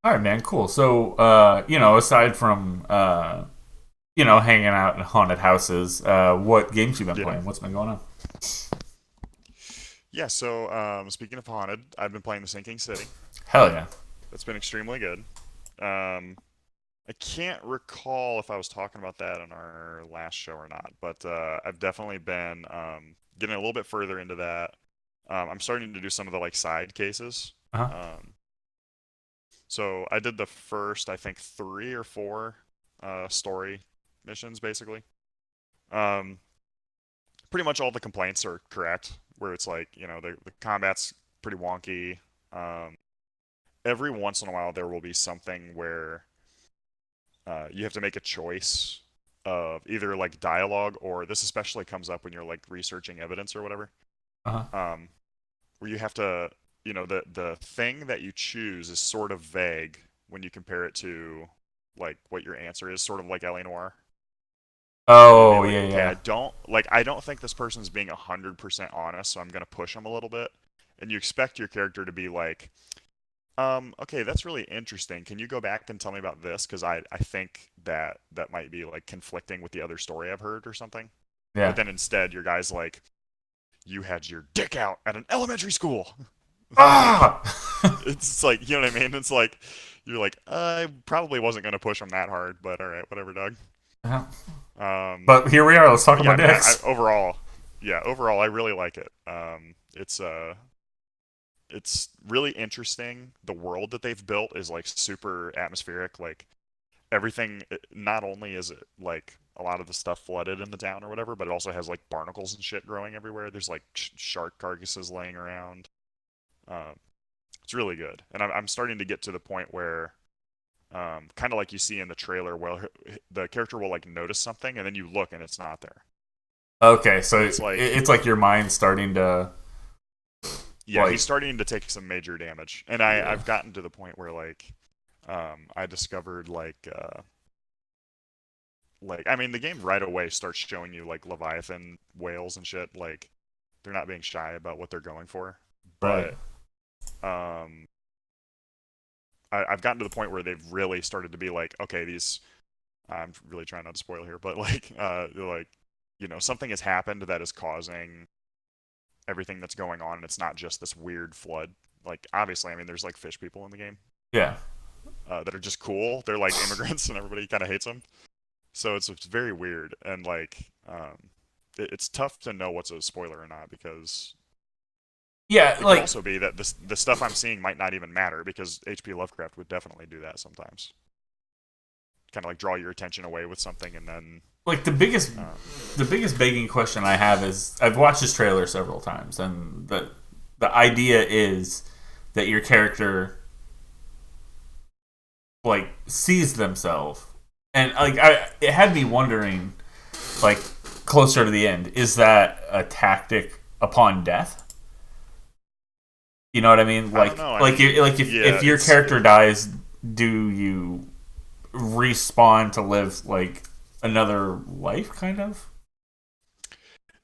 All right, man, cool. So, aside from hanging out in haunted houses, what games you been Yeah. playing? What's been going on? Yeah, so speaking of haunted, I've been playing The Sinking City. Hell yeah. That's been extremely good. Um, I can't recall if I was talking about that in our last show or not, but I've definitely been getting a little bit further into that. I'm starting to do some of the like side cases. Uh-huh. Um, so I did the first, I think, three or four story missions basically. Um, Pretty much all the complaints are correct, where it's like, the combat's pretty wonky. Um, every once in a while, there will be something where you have to make a choice of either like dialogue, or this especially comes up when you're like researching evidence or whatever, Uh-huh. um, where you have to, the thing that you choose is sort of vague when you compare it to like what your answer is, sort of like L.A. Noire. Where you'll be Oh, like, yeah, okay, yeah. I don't think this person's being 100% honest, so I'm gonna push them a little bit. And you expect your character to be like, okay, that's really interesting. Can you go back and tell me about this? Because I think that might be like conflicting with the other story I've heard or something. But Yeah. then instead, your guy's like, you had your dick out at an elementary school. Like, Ah! it's like, you know what I mean? It's like, you're like, I probably wasn't gonna push him that hard, but all right, whatever, Doug. Yeah. Um, But here we are. Let's talk but yeah, about man, dicks. overall, I really like it. It's really interesting. The world that they've built is like super atmospheric. Like everything, not only is it like a lot of the stuff flooded in the town or whatever, but it also has like barnacles and shit growing everywhere. There's like shark carcasses laying around. Um, it's really good, and I'm starting to get to the point where, kind of like you see in the trailer, where the character will like notice something, and then you look and it's not there, Okay, so and it's like, it's like your mind's starting to, yeah, he's like, starting to take some major damage, and yeah. I've gotten to the point where like, I discovered like I mean the game right away starts showing you like Leviathan whales and shit. Like they're not being shy about what they're going for, Right. but um, I've gotten to the point where they've really started to be like, okay, these. I'm really trying not to spoil here, but like, they're like, something has happened that is causing everything that's going on, and it's not just this weird flood. Like, obviously, I mean, there's like fish people in the game Yeah. that are just cool. They're like immigrants, and everybody kind of hates them. So it's very weird, and like, it's tough to know what's a spoiler or not because Yeah, it could like, also be that the stuff I'm seeing might not even matter because H.P. Lovecraft would definitely do that sometimes. Kind of like draw your attention away with something, and then like the biggest uh, the biggest begging question I have is I've watched this trailer several times, and the idea is that your character like sees themselves, and like it had me wondering, like closer to the end, is that a tactic upon death? You know what I mean? I don't know. I Like mean, like yeah, if your character dies, do you respawn to live like another life, kind of?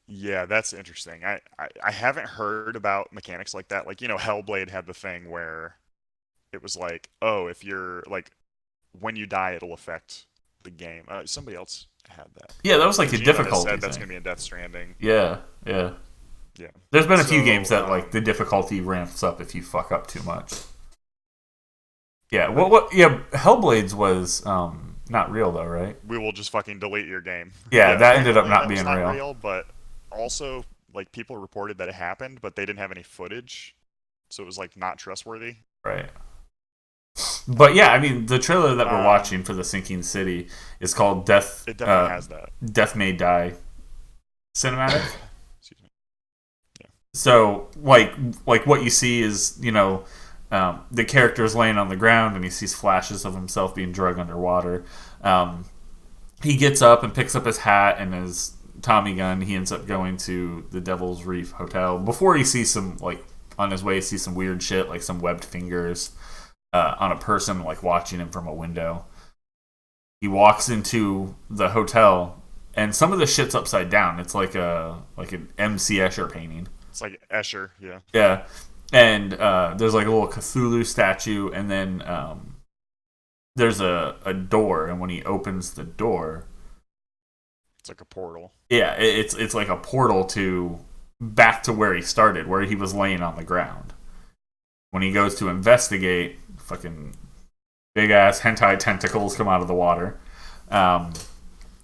yeah, that's interesting. I haven't heard about mechanics like that. Like, Hellblade had the thing where it was like, oh, if you're like when you die, it'll affect the game. Somebody else had that. Yeah, that was like a Kojima has difficulty said that's thing. gonna be in Death Stranding. Yeah, yeah. Yeah. There's been a few games So, that like the difficulty ramps up if you fuck up too much. Yeah, really, yeah, Hellblades was not real though, right? we will just fucking delete your game. Yeah, Yeah, that ended up apparently not that was being not real. real, but also like people reported that it happened, but they didn't have any footage, so it was like not trustworthy. Right. But yeah, I mean the trailer that we're Um, watching for the Sinking City is called Death it definitely has that. Death May Die Cinematic. Excuse me. Yeah. So like what you see is, the character is laying on the ground and he sees flashes of himself being drugged underwater. Um, he gets up and picks up his hat and his Tommy gun. He ends up going to the Devil's Reef Hotel before he sees some, like, on his way, he sees some weird shit, like some webbed fingers on a person, like, watching him from a window. He walks into the hotel and some of the shit's upside down. It's like an MC Escher painting. It's like Escher, yeah. Yeah, and there's like a little Cthulhu statue, and then there's a door, and when he opens the door, It's like a portal. yeah, it's like a portal to back to where he started, where he was laying on the ground. When he goes to investigate, fucking big ass hentai tentacles come out of the water, um,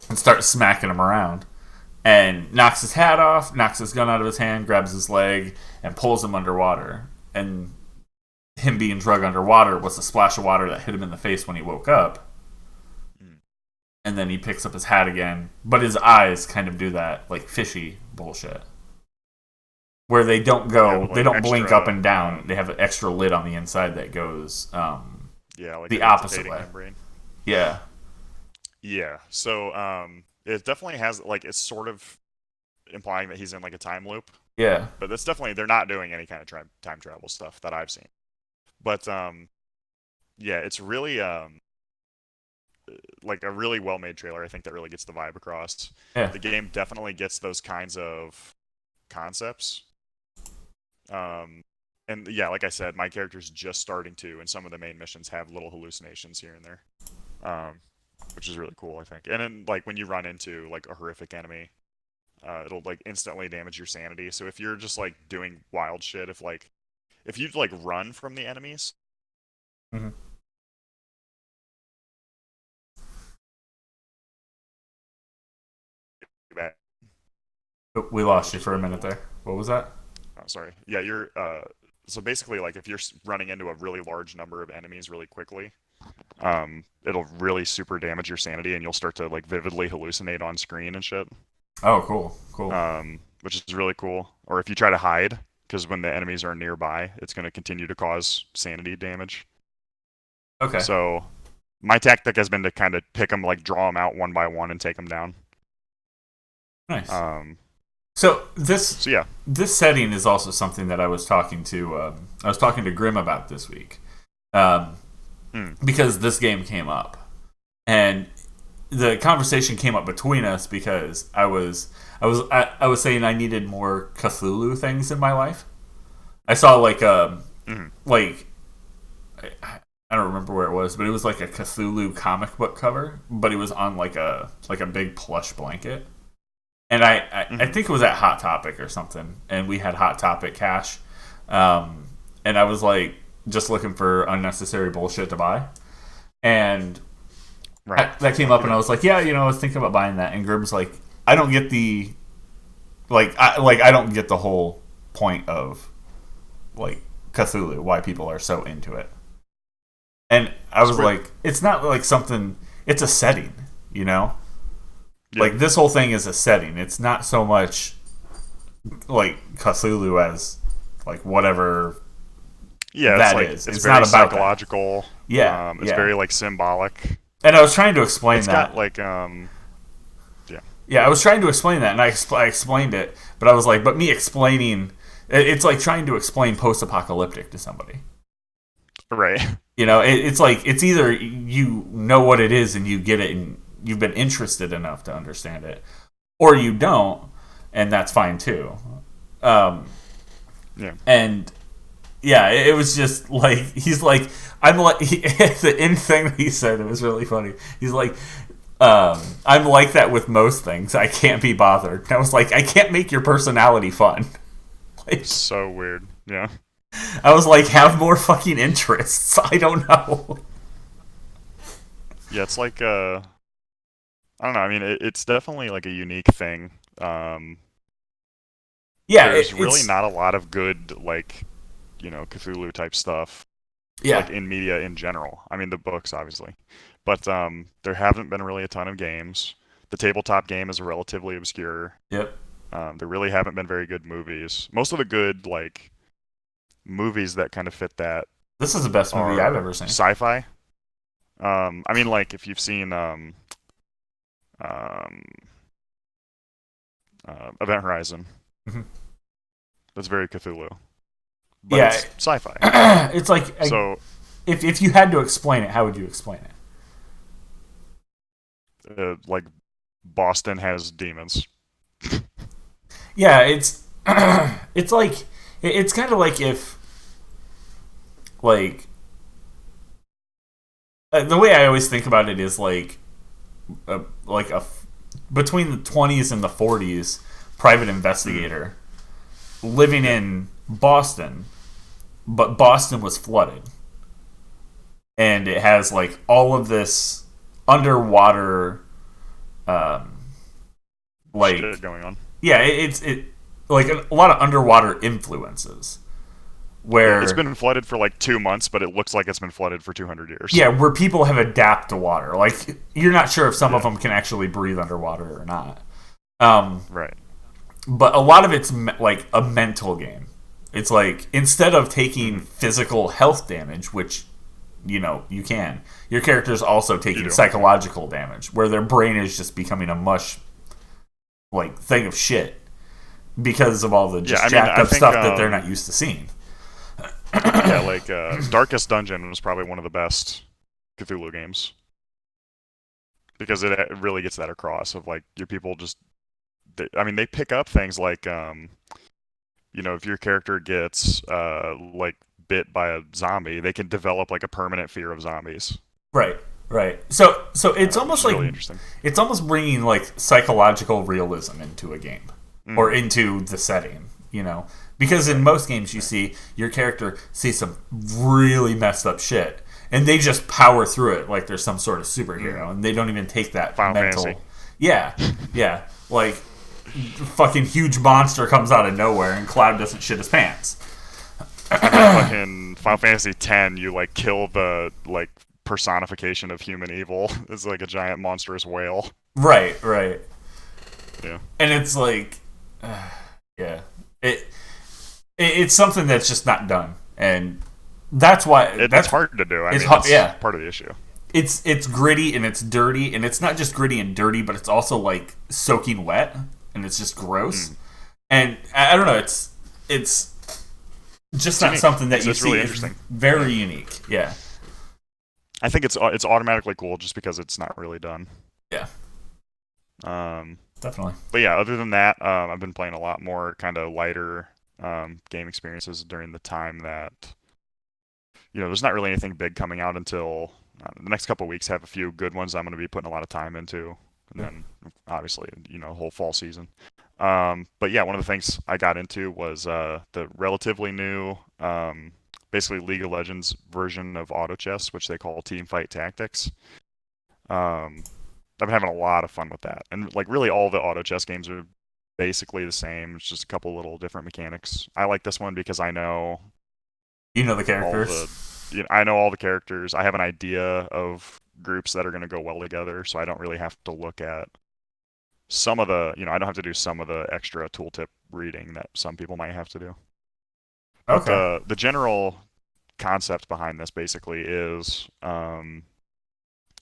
and start smacking him around. And knocks his hat off, knocks his gun out of his hand, grabs his leg, and pulls him underwater. And him being drugged underwater was a splash of water that hit him in the face when he woke up. Mm. And then he picks up his hat again, but his eyes kind of do that like fishy bullshit, where they don't go, like they don't extra, blink up and down. They have an extra lid on the inside that goes like the opposite way. membrane. Yeah, Yeah. So it definitely has like it's sort of implying that he's in like a time loop, yeah, but that's definitely they're not doing any kind of time travel stuff that I've seen. But yeah, it's really like a really well made trailer. I think that really gets the vibe across. yeah. The game definitely gets those kinds of concepts. And yeah, like I said, my character's just starting to, and some of the main missions have little hallucinations here and there, which is really cool, I think. And then like when you run into like a horrific enemy, it'll like instantly damage your sanity. So if you're just like doing wild shit, if you like run from the enemies, Mm-hmm. We lost which you is for a really minute cool. there. What was that? Oh, sorry. Yeah, you're so basically like if you're running into a really large number of enemies really quickly, it'll really super damage your sanity and you'll start to like vividly hallucinate on screen and shit. Oh, cool, cool. Which is really cool. Or if you try to hide, because when the enemies are nearby, it's going to continue to cause sanity damage. Okay, So my tactic has been to kind of pick them, like draw them out one by one and take them down. nice. Um, So this so yeah. this setting is also something that I was talking to Grim about this week, um, because this game came up, and the conversation came up between us because I was saying I needed more Cthulhu things in my life. I saw like I don't remember where it was, but it was like a Cthulhu comic book cover, but it was on like a big plush blanket. And I think it was at Hot Topic or something, and we had Hot Topic cash, and I was like just looking for unnecessary bullshit to buy, and Right. that came up, and I was like, yeah, I was thinking about buying that, and Grim's like, I don't get the I don't get the whole point of like Cthulhu, why people are so into it, and I was like, it's not like something, it's a setting, Yeah. Like this whole thing is a setting. It's not so much like Cthulhu as like whatever Yeah, that like is. it's It's very not about that. psychological. Yeah, It's yeah. very like symbolic. And I was trying to explain It's that. got like yeah. Yeah, I was trying to explain that, and I explained it, but I was like, but me explaining, it's like trying to explain post-apocalyptic to somebody. Right. It's like it's either you know what it is and you get it and you've been interested enough to understand it, or you don't, and that's fine too. Yeah. And yeah, it was just like he's like I'm like the end thing that he said, it was really funny. He's like, I'm like that with most things. I can't be bothered. And I was like, I can't make your personality fun. Like, So weird. Yeah. I was like, have more fucking interests. I don't know. Yeah, it's like I don't know. I mean, it's definitely like a unique thing. Yeah, There's really it's not a lot of good like, Cthulhu type stuff yeah, like in media in general. I mean, the books obviously, but there haven't been really a ton of games. The tabletop game is relatively obscure. yep. There really haven't been very good movies. Most of the good like movies that kind of fit that This is the best movie I've are ever seen. sci-fi. I mean, like if you've seen um, Event Horizon, Mhm. that's very Cthulhu, but Yeah, it's sci-fi. it's like So if you had to explain it, how would you explain it? like Boston has demons. Yeah, it's it's like it's kind of like if like The way I always think about it is like a between the 20s and the 40s private Mm. investigator living Yeah. in Boston, but Boston was flooded, and it has like all of this underwater, um, like Shit going on. yeah, it's like a lot of underwater influences Yeah, it's where been flooded for like 2 months, but it looks like it's been flooded for 200 years. yeah, where people have adapted to water. Like you're not sure if some of Yeah. them can actually breathe underwater or not. Um, Right. but a lot of it's like a mental game. It's like instead of taking Hmm. physical health damage, which you can, your character's also You taking do. psychological damage, where their brain is just becoming a mush like thing of shit because of all the Yeah, just I mean, jacked I up think stuff that they're not used to seeing. yeah, like Darkest Dungeon was probably one of the best Cthulhu games because it really gets that across of like your people just I mean, they pick up things like if your character gets like bit by a zombie, they can develop like a permanent fear of zombies, Right, right. So it's which almost is like really interesting. it's almost bringing like psychological realism into a game or Hmm. into the setting, because in Right. most games you Right. see your character sees some really messed up shit and they just power through it like there's some sort of Hmm. superhero and they don't even take that Final Fantasy. mental. Yeah, yeah. Like fucking huge monster comes out of nowhere and Cloud doesn't shit his pants. I mean, fucking Final Fantasy X, you like kill the like personification of human evil. It's like a giant monstrous whale. Right, right. Yeah. And it's like yeah. It's something that's just not done, and that's why It's that's hard to do. I it's mean, hard. that's Yeah, part of the issue. it's gritty and it's dirty, and it's not just gritty and dirty, but it's also like soaking wet, and it's just gross. Mm. And I don't know, it's just It's not unique. something that you It's see. really It's interesting. very Yeah. unique. Yeah, I think it's automatically cool just because it's not really done. yeah, Um, definitely. but yeah, other than that, I've been playing a lot more kind of lighter game experiences during the time that there's not really anything big coming out until the next couple of weeks. Have a few good ones I'm going to be putting a lot of time into, and Yeah. then obviously whole fall season. But yeah, one of the things I got into was the relatively new, basically League of Legends version of auto chess, which they call Team Fight Tactics. Um, I've been having a lot of fun with that, and like really all the auto chess games are basically the same. It's just a couple little different mechanics. I like this one because I know You know the all characters. the, I know all the characters. I have an idea of groups that are going to go well together, so I don't really have to look at some of the, I don't have to do some of the extra tooltip reading that some people might have to do. But Okay. the general concept behind this basically is,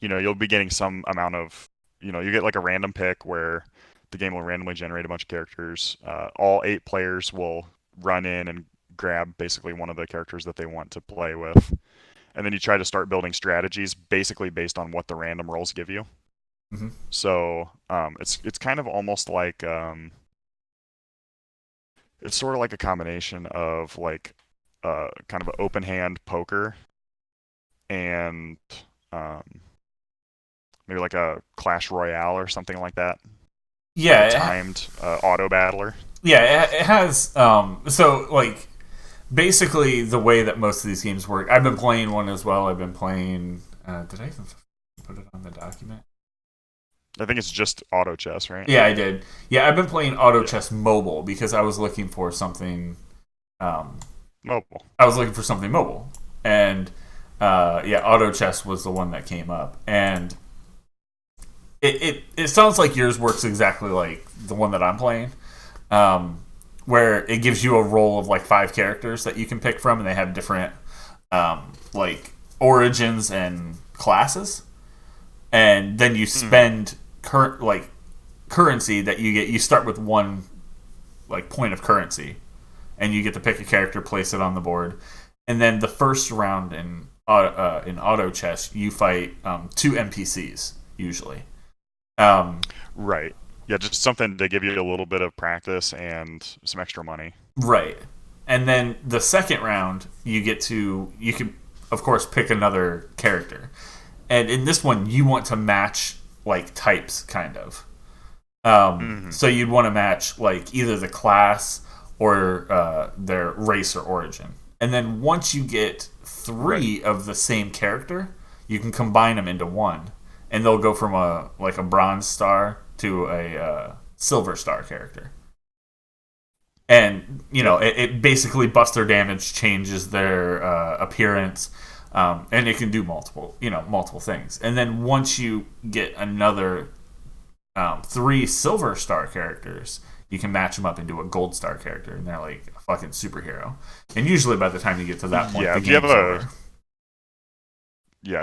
you'll be getting some amount of, you get like a random pick where the game will randomly generate a bunch of characters. All 8 players will run in and grab basically one of the characters that they want to play with, and then you try to start building strategies basically based on what the random rolls give you. Hmm. So it's kind of almost like it's sort of like a combination of like kind of an open hand poker and um, maybe like a Clash Royale or something like that, like a Yeah, timed auto battler. yeah. It has. So like basically the way that most of these games work. I've been playing one as well. I've been playing. Did I even put it on the document? I think it's just auto chess, right? Yeah, I did. Yeah, I've been playing Auto Yeah, Chess Mobile because I was looking for something. Um, mobile. I was looking for something mobile, and yeah, Auto Chess was the one that came up, and it sounds like yours works exactly like the one that I'm playing. Um, where it gives you a roll of like 5 characters that you can pick from, and they have different like origins and classes, and then you Mm, spend currency that you get. You start with one like point of currency, and you get to pick a character, place it on the board, and then the first round in auto chess, you fight 2 NPCs usually. Um, right. Yeah, just something to give you a little bit of practice and some extra money. right, and then the second round, you can of course pick another character, And in this one, you want to match like types, kind of. Hmm. So you'd want to match like either the class or their race or origin. And then once you get Right. three of the same character, you can combine them into one, and they'll go from a like a bronze star to a silver star character. And Yep. it basically buffs their damage, changes their appearance, and it can do multiple things. And then once you get another three silver star characters, you can match them up into a gold star character, and they're like a fucking superhero. And usually, by the time you get to that point, Yeah. the If you have game's a over.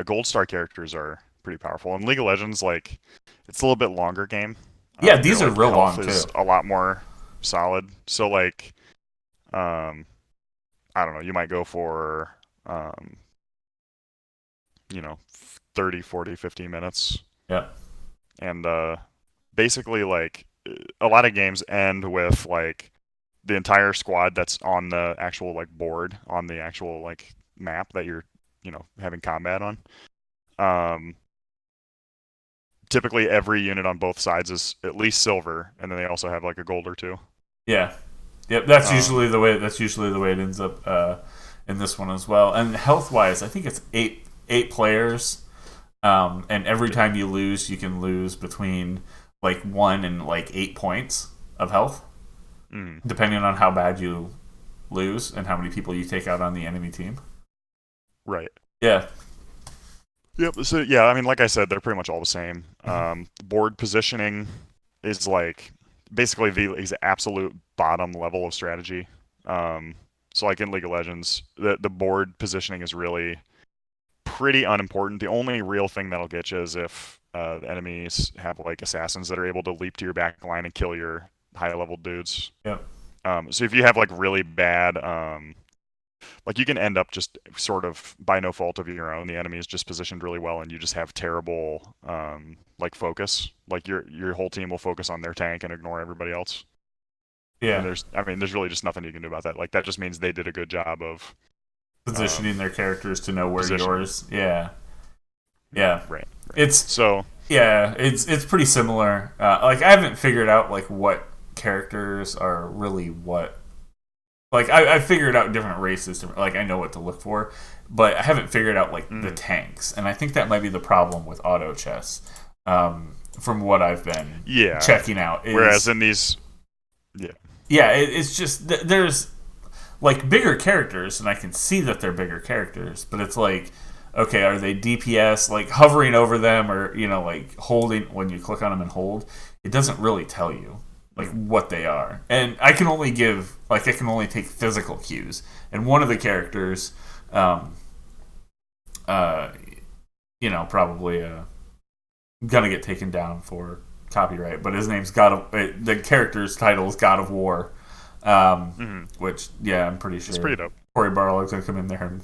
gold star characters are pretty powerful. In League of Legends, like it's a little bit longer game. Yeah, Your these are like real health long too. is a lot more solid. So like um I don't know, you might go for um you know 30, 40, 50 minutes Yeah, and basically like a lot of games end with like the entire squad that's on the actual like board on the actual like map that you're having combat on. Um, typically every unit on both sides is at least silver, and then they also have like a gold or two. yeah, yep. That's Um, usually the way. That's usually the way it ends up in this one as well. And health wise, I think it's eight players. And every yeah. time you lose, you can lose between like 1 and like 8 points of health, Mm, depending on how bad you lose and how many people you take out on the enemy team. right. Yeah. Yep. So yeah, I mean, like I said, they're pretty much all the same. Mhm. Board positioning is like basically the absolute bottom level of strategy. Um, so like in League of Legends, the board positioning is really pretty unimportant. The only real thing that'll get you is if the enemies have like assassins that are able to leap to your back line and kill your high level dudes. Yep. So if you have like really bad, like you can end up just sort of by no fault of your own, the enemy is just positioned really well, and you just have terrible like focus. Like your whole team will focus on their tank and ignore everybody else. And Yeah. there's really just nothing you can do about that. Like that just means they did a good job of Positioning their characters to know where positioning. yours. Yeah. Yeah. Right, right. It's So, it's pretty similar. Like I haven't figured out like what characters are really what. Like I figured out different races. Like I know what to look for, but I haven't figured out like the mm, tanks. And I think that might be the problem with auto chess. From what I've been yeah. checking out Whereas is in these, yeah, yeah, it's just there's like bigger characters, and I can see that they're bigger characters, but it's like, okay, are they DPS? Like hovering over them, or like holding when you click on them and hold, it doesn't really tell you like mm, what they are. And I can only take physical cues, and one of the characters, um, uh, probably gonna get taken down for copyright, but his name's God of the character's title is God of War. Which, yeah, I'm pretty it's pretty sure dope. Corey Barlog's gonna come in there and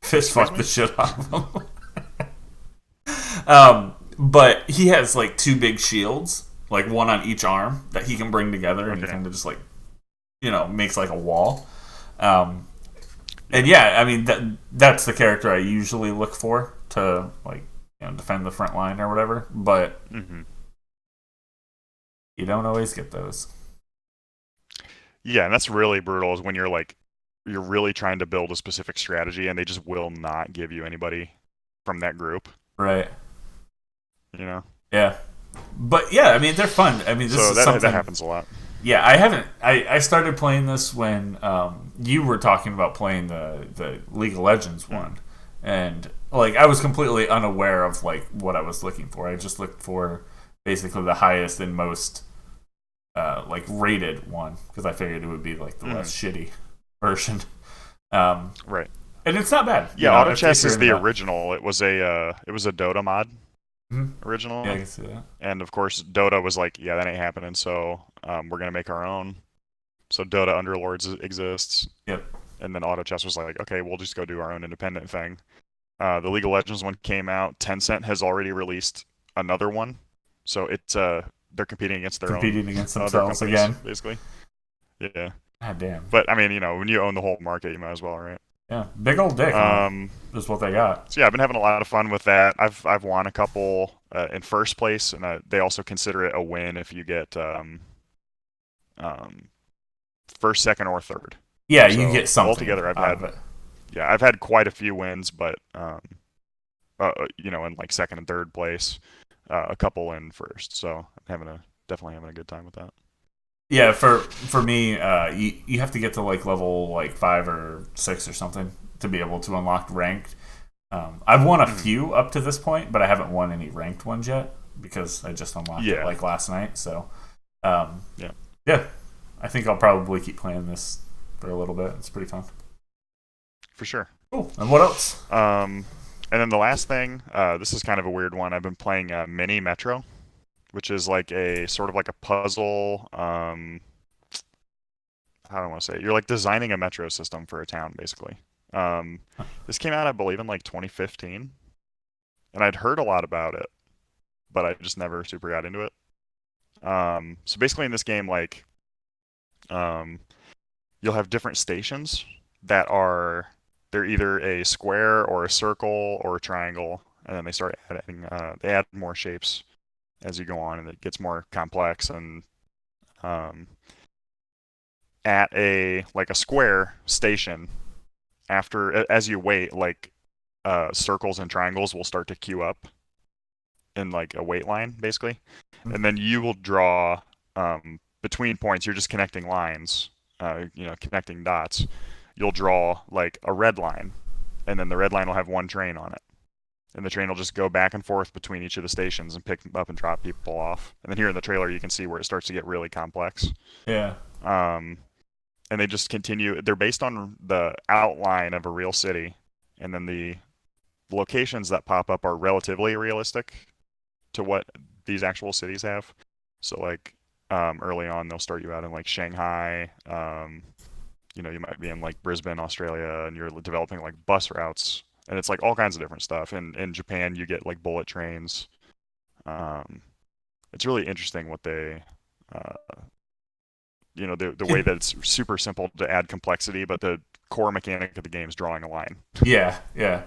fist Excuse fuck the me. shit out of him. But he has like two big shields, like one on each arm that he can bring together, and he Okay. kind of just like makes like a wall. Um, and Yeah. yeah, I mean that's the character I usually look for to like defend the front line or whatever. But Hmm. you don't always get those, Yeah, and that's really brutal. Is when you're really trying to build a specific strategy, and they just will not give you anybody from that group. right? You know. Yeah, but yeah, I mean they're fun. I mean this So is that something. happens a lot. Yeah, I haven't. I started playing this when you were talking about playing the League of Legends Mm. one, and like I was completely unaware of like what I was looking for. I just looked for basically the highest and most like rated one because I figured it would be like the Mm. less shitty version. Um, Right. and it's not bad, Yeah, Auto if Chess you're is into the that. original. It was a Dota mod Mhm. Yeah, I originally, can see that. and of course Dota was like, yeah, that ain't happening. So we're gonna make our own. So Dota Underlords exists, Yep. and then Auto Chess was like, okay, we'll just go do our own independent thing. The League of Legends one came out. Tencent has already released another one, so it's they're competing against their own Competing against other themselves companies, again. basically. Yeah, God damn. but I mean, when you own the whole market, you might as well, right? Yeah, big old dick, huh? Um, Is what they got. so yeah, I've been having a lot of fun with that. I've won a couple in first place, and they also consider it a win if you get um, first, second, or third. Yeah, you So get something altogether, out of it. I've had quite a few wins, but in like second and third place, a couple in first. So I'm definitely having a good time with that. Yeah, for me, you have to get to like level like 5 or 6 or something to be able to unlock ranked. I've won a Mhm. few up to this point, but I haven't won any ranked ones yet because I just unlocked it Yeah, like last night. So, um, yeah, yeah, I think I'll probably keep playing this for a little bit. It's pretty fun. for sure. Cool. And what else? Um, and then the last thing, this is kind of a weird one. I've been playing Mini Metro, which is like a sort of like a puzzle. How do I want to say it? You're like designing a metro system for a town, basically. Um, this came out, I believe, in like 2015, and I'd heard a lot about it, but I just never super got into it. So basically, in this game, like, um, you'll have different stations that are they're either a square or a circle or a triangle, and then they start adding they add more shapes as you go on, and it gets more complex. And um, at a square station, after as you wait, like circles and triangles will start to queue up in like a wait line, basically, and then you will draw between points. You're just connecting lines, connecting dots. You'll draw like a red line, and then the red line will have one train on it, and the train will just go back and forth between each of the stations and pick up and drop people off. And then here in the trailer, you can see where it starts to get really complex. Yeah. Um, and they just continue. They're based on the outline of a real city, and then the locations that pop up are relatively realistic to what these actual cities have. So like early on, they'll start you out in like Shanghai. You might be in like Brisbane, Australia, and you're developing like bus routes, and it's like all kinds of different stuff. And in Japan, you get like bullet trains. Um, it's really interesting what they, uh, the way that it's super simple to add complexity, but the core mechanic of the game is drawing a line. Yeah, yeah.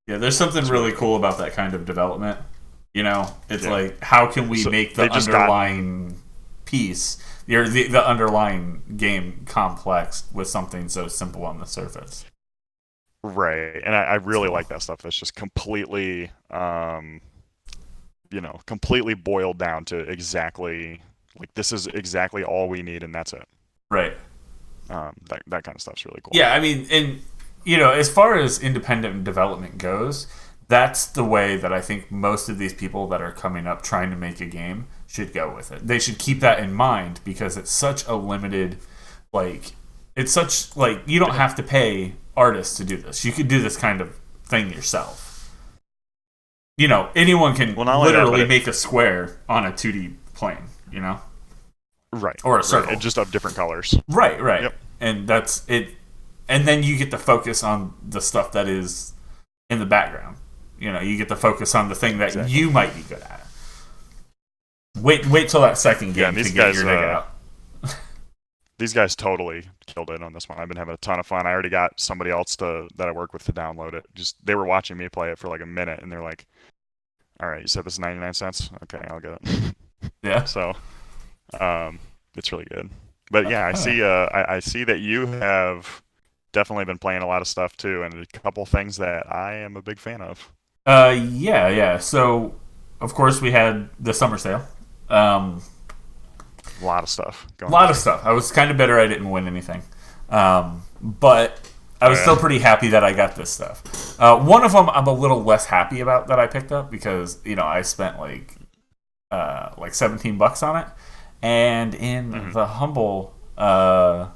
Yeah, there's something It's really really cool. cool about that kind of development. It's Yeah. like how can we So make they the just got underlying piece or the underlying game complex with something so simple on the surface. right, and I really So like that stuff. That's just completely, completely boiled down to exactly like this is exactly all we need, and that's it. right. That kind of stuff's really cool. Yeah, I mean, and as far as independent development goes, that's the way that I think most of these people that are coming up trying to make a game should go with it. They should keep that in mind because it's such a limited, like, it's such like you don't Yeah. have to pay artists to do this. You could do this kind of thing yourself. Anyone can Well, not only that, but literally make a square on a 2D plane. right, Or a right, circle. and just of different colors. Right, right. Yep. And that's it. And then you get to focus on the stuff that is in the background. You get to focus on the thing that Exactly. you might be good at. Wait till that second Yeah, game and to get your dig out. these guys totally killed it on this one. I've been having a ton of fun. I already got somebody else that I work with to download it. Just they were watching me play it for like a minute, and they're like, "All right, you said this is 99 cents. Okay, I'll get it." Yeah. So, um, it's really good. But yeah, I Huh. see. I see that you have definitely been playing a lot of stuff too, and a couple things that I am a big fan of. Yeah, yeah. So, of course, we had the summer sale. Um, A lot of stuff a going lot on. of stuff. I was kind of bitter I didn't win anything. But I Oh was still yeah. pretty happy that I got this stuff. One of them I'm a little less happy about that I picked up because, I spent like $17 on it. And in hmm the humble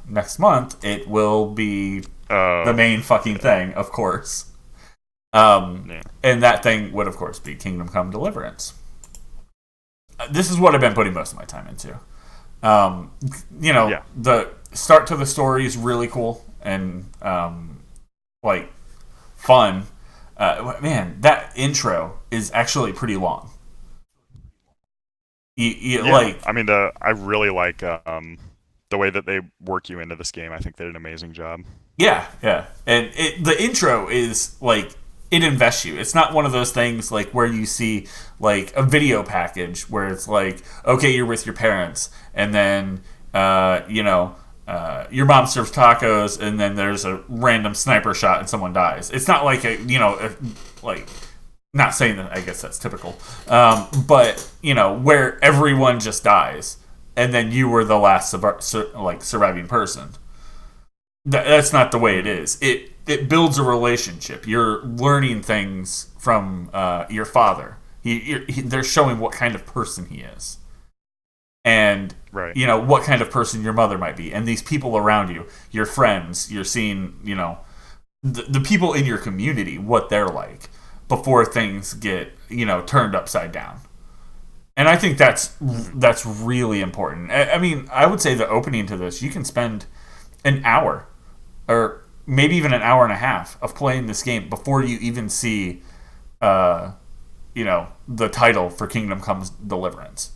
next month, it will be the Oh main fucking yeah. thing, of course. Um, Yeah. and that thing would, of course, be Kingdom Come Deliverance. This is what I've been putting most of my time into. Um, Yeah. the start to the story is really cool and like fun. Man, that intro is actually pretty long. Yeah. Like, I mean, I really like the way that they work you into this game. I think they did an amazing job. Yeah, yeah. And the intro is like it invests you. It's not one of those things like where you see like a video package where it's like, okay, you're with your parents, and then your mom serves tacos, and then there's a random sniper shot and someone dies. It's not like like not saying that I guess that's typical, but where everyone just dies, and then you were the last surviving person. That's not the way it is. It builds a relationship. You're learning things from your father. They're showing what kind of person he is, and Right. what kind of person your mother might be, and these people around you, your friends. You're seeing the people in your community, what they're like before things get turned upside down. And I think that's really important. I mean, I would say the opening to this, you can spend an hour or maybe even an hour and a half of playing this game before you even see, the title for Kingdom Comes Deliverance.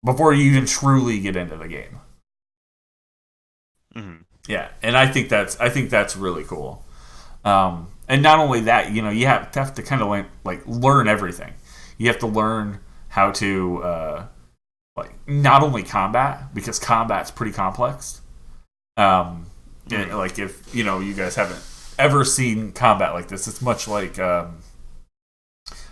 Before you even truly get into the game. Mm-hmm. Yeah, and I think that's really cool. And not only that, you have to kind of learn everything. You have to learn how to not only combat, because combat's pretty complex. Like if you guys haven't ever seen combat like this, it's much like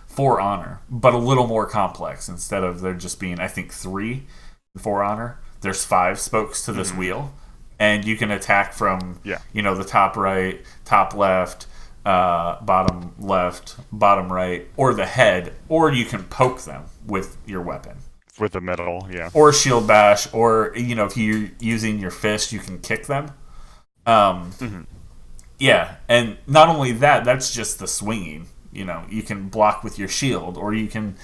For Honor, but a little more complex. Instead of there just being, I think, 3 in For Honor, there's 5 spokes to this wheel, and you can attack from the top right, top left, bottom left, bottom right, or the head, or you can poke them with your weapon. With the metal, yeah. Or shield bash, or if you're using your fist, you can kick them. Yeah, and not only that, that's just the swinging. You can block with your shield, or you can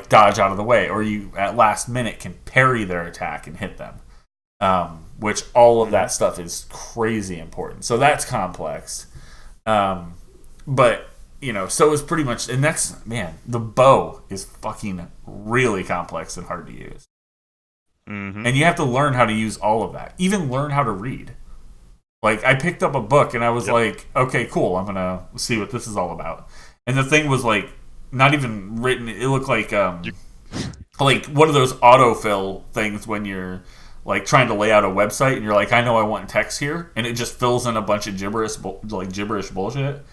dodge out of the way, or you at last minute can parry their attack and hit them. Which all of that stuff is crazy important. So that's complex. But so is pretty much, and that's, man, the bow is fucking really complex and hard to use. Mm-hmm. And you have to learn how to use all of that. Even learn how to read. I picked up a book and I was like, okay, cool, I'm gonna see what this is all about. And the thing was not even written. It looked like one of those autofill things when you're trying to lay out a website and you're like, I know I want text here, and it just fills in a bunch of gibberish bullshit.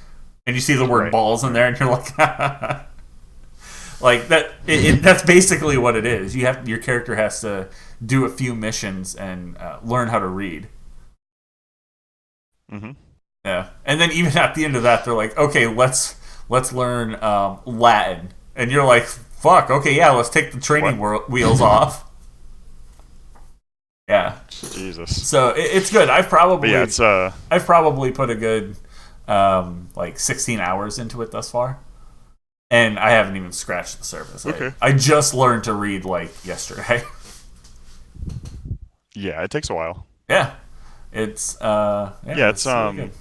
And you see the word balls in there, and you're like, that. That's basically what it is. Your character has to do a few missions and learn how to read. Mm-hmm. Yeah, and then even at the end of that, they're like, okay, let's learn Latin, and you're like, fuck, okay, yeah, let's take the training wheels off. Yeah, Jesus. So it's good. I've probably put a good 16 hours into it thus far, and I haven't even scratched the surface. Okay. I just learned to read yesterday. Yeah, it takes a while. Yeah, it's it's really good.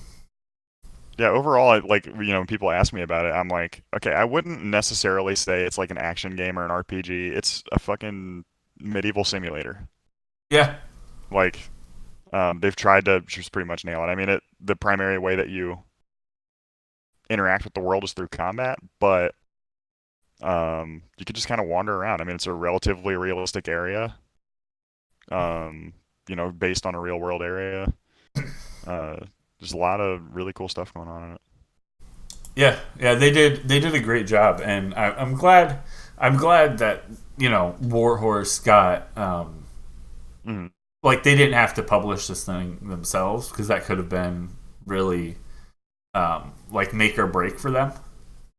Yeah, overall, when people ask me about it, I'm like, okay, I wouldn't necessarily say it's like an action game or an RPG. It's a fucking medieval simulator. Yeah. They've tried to just pretty much nail it. I mean, the primary way that you interact with the world is through combat, but you could just kind of wander around. I mean, it's a relatively realistic area, based on a real world area. There's a lot of really cool stuff going on in it. Yeah, they did a great job, and I'm glad that Warhorse got they didn't have to publish this thing themselves, because that could have been really make or break for them.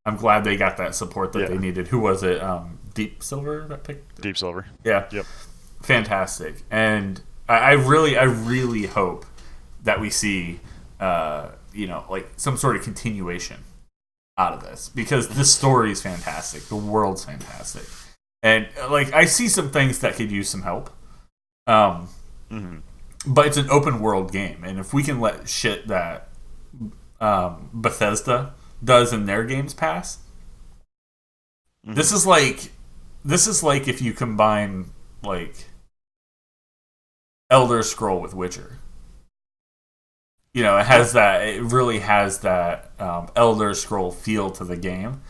I'm glad they got that support that they needed. Who was it? Deep Silver that picked? Deep Silver. Yeah. Yep. Fantastic. And I really hope that we see some sort of continuation out of this, because this story is fantastic. The world's fantastic. And I see some things that could use some help. But it's an open world game, and if we can let shit that Bethesda does in their games pass, this is like if you combine Elder Scroll with Witcher. it Yeah. has that. It really has that Elder Scroll feel to the game,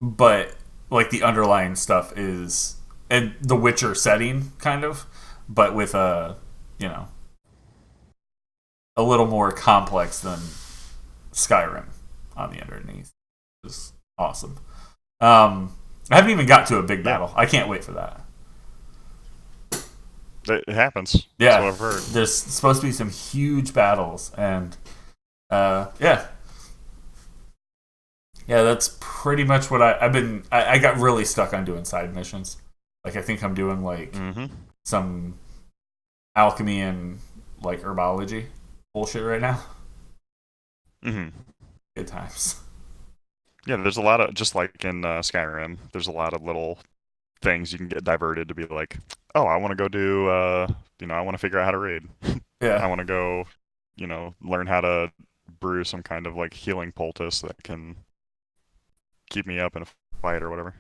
but like the underlying stuff is and the Witcher setting kind of, but with you know a little more complex than Skyrim on the underneath. It's awesome. I haven't even got to a big Yeah. battle. I can't wait for that. It happens. That's what Yeah, I've heard. there's supposed to be some huge battles, and yeah, yeah, that's pretty much what I've been. I got really stuck on doing side missions. Like I think I'm doing like Mm-hmm. some alchemy and like herbology bullshit right now. Mm-hmm. Good times. Yeah, there's a lot of just like in Skyrim. There's a lot of little things you can get diverted to be like, oh, I want to go do, I want to figure out how to raid. I Yeah, want to go, learn how to brew some kind of like healing poultice that can keep me up in a fight or whatever.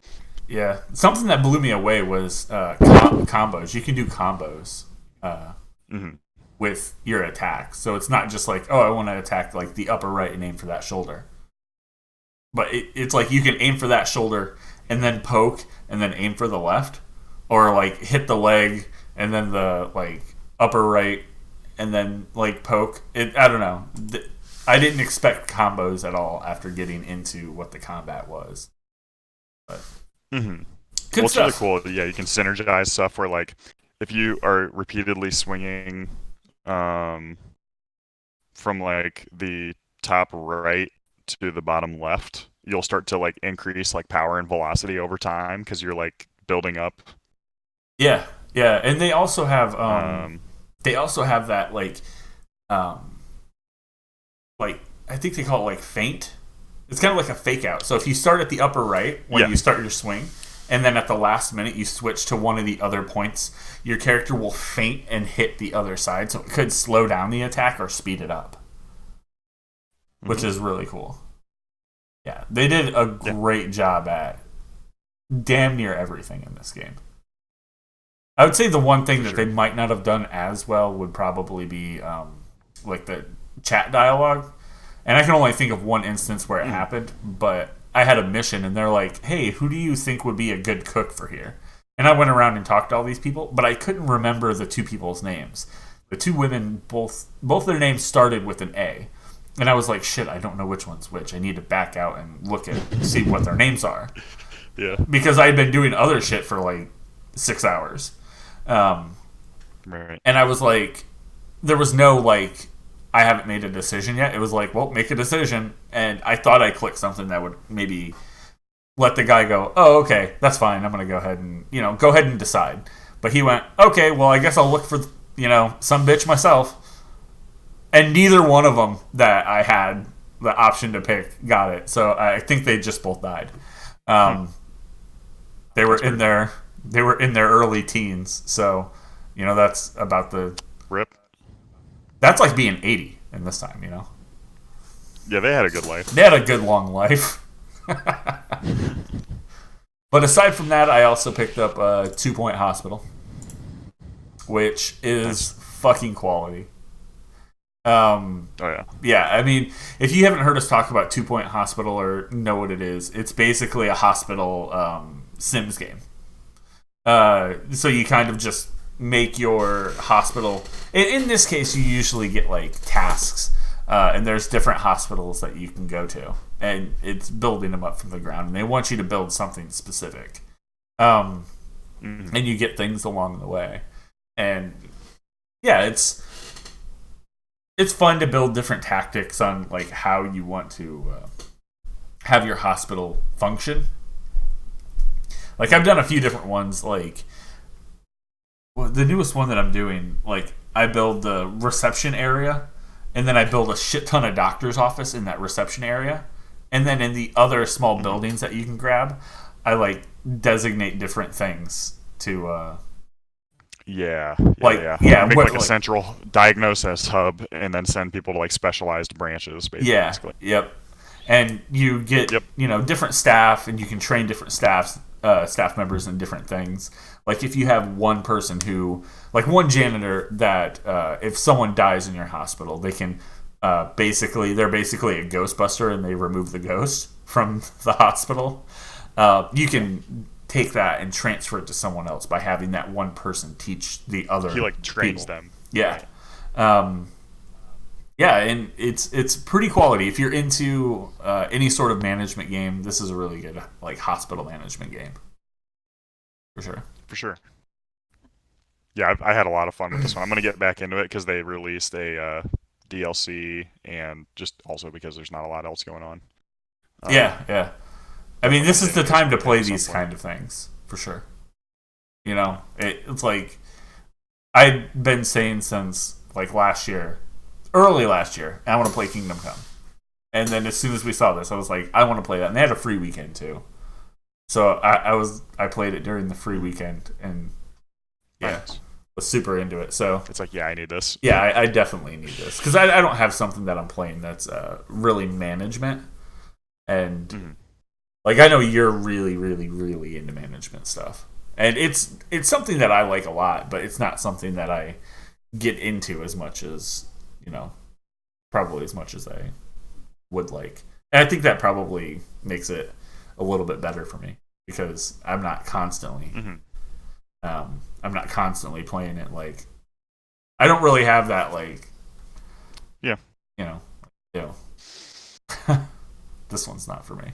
yeah. Something that blew me away was combos. You can do combos uh, Mm-hmm. with your attack, so it's not just like, oh, I want to attack like the upper right and aim for that shoulder. But it's like you can aim for that shoulder and then poke and then aim for the left, or like hit the leg and then the like upper right and then like poke. I don't know. I didn't expect combos at all after getting into what the combat was. But Mm-hmm. good Well, it's really stuff. cool. Yeah, you can synergize stuff where like if you are repeatedly swinging um, from like the top right to the bottom left, you'll start to like increase like power and velocity over time because you're like building up. Yeah, yeah, and Um, they also have that um like I think they call it like feint. It's kind of like a fake out. So if you start at the upper right when yeah. you start your swing, and then at the last minute you switch to one of the other points, your character will feint and hit the other side. So it could slow down the attack or speed it up, which Mm-hmm. is really cool. Yeah, they did a Yeah, great job at damn near everything in this game. I would say the one thing for that they sure. might not have done as well would probably be like the chat dialogue. And I can only think of one instance where it Mm-hmm. happened, but I had a mission and they're like, hey, who do you think would be a good cook for here? And I went around and talked to all these people, but I couldn't remember the two people's names. The two women, both their names started with an A. And I was like, shit, I don't know which one's which. I need to back out and look at see what their names are. Yeah. Because I had been doing other shit for like 6 hours. Um, Right. and I was like, there was no like, I haven't made a decision yet. It was like, well, make a decision. And I thought I clicked something that would maybe let the guy go, oh, okay, that's fine. I'm going to go ahead and, go ahead and decide. But he went, okay, well, I guess I'll look for, some bitch myself. And neither one of them that I had the option to pick got it. So I think they just both died. Hmm. Um, they were That's in weird. their they were in their early teens. So, that's about Rip. that's like being 80 in this time. Yeah, they had a good life. They had a good long life. But aside from that, I also picked up 2 Point Hospital, which is Nice. fucking quality. Um, Oh yeah. yeah, I mean, if you haven't heard us talk about 2 Point Hospital or know what it is, it's basically a hospital Sims game. So you kind of just make your hospital. In this case, you usually get like tasks, and there's different hospitals that you can go to, and it's building them up from the ground. And they want you to build something specific, Mm-hmm. and you get things along the way. And yeah, it's fun to build different tactics on like how you want to have your hospital function. Like I've done a few different ones. Like the newest one that I'm doing, like I build the reception area, and then I build a shit ton of doctor's office in that reception area, and then in the other small Mm-hmm. buildings that you can grab, I like designate different things to Yeah, like You yeah make what like a like central diagnosis hub and then send people to like specialized branches, yeah basically. yep, and you get Yep. different staff, and you can train different staffs staff members in different things. Like if you have one person who, like one janitor that if someone dies in your hospital, they can they're basically a ghostbuster and they remove the ghost from the hospital. You can take that and transfer it to someone else by having that one person teach the other. He like trains people. them. Yeah. Yeah, and it's pretty quality. If you're into any sort of management game, this is a really good like hospital management game. For sure. For sure. Yeah, I had a lot of fun with this one. I'm gonna get back into it because they released a DLC, and just also because there's not a lot else going on. Yeah. I mean, this is the time to play these point. kind of things for sure. You know, it's like I've been saying since like early last year, I want to play Kingdom Come. And then as soon as we saw this, I was like, I want to play that. And they had a free weekend too, so I played it during the free weekend, and Nice. was super into it. So it's like, yeah, I need this. Yeah, I definitely need this because I don't have something that I'm playing that's really management, and like I know you're really, really, really into management stuff, and it's something that I like a lot, but it's not something that I get into as much as probably as much as I would like. And I think that probably makes it a little bit better for me because I'm not constantly playing it. Like I don't really have that like this one's not for me.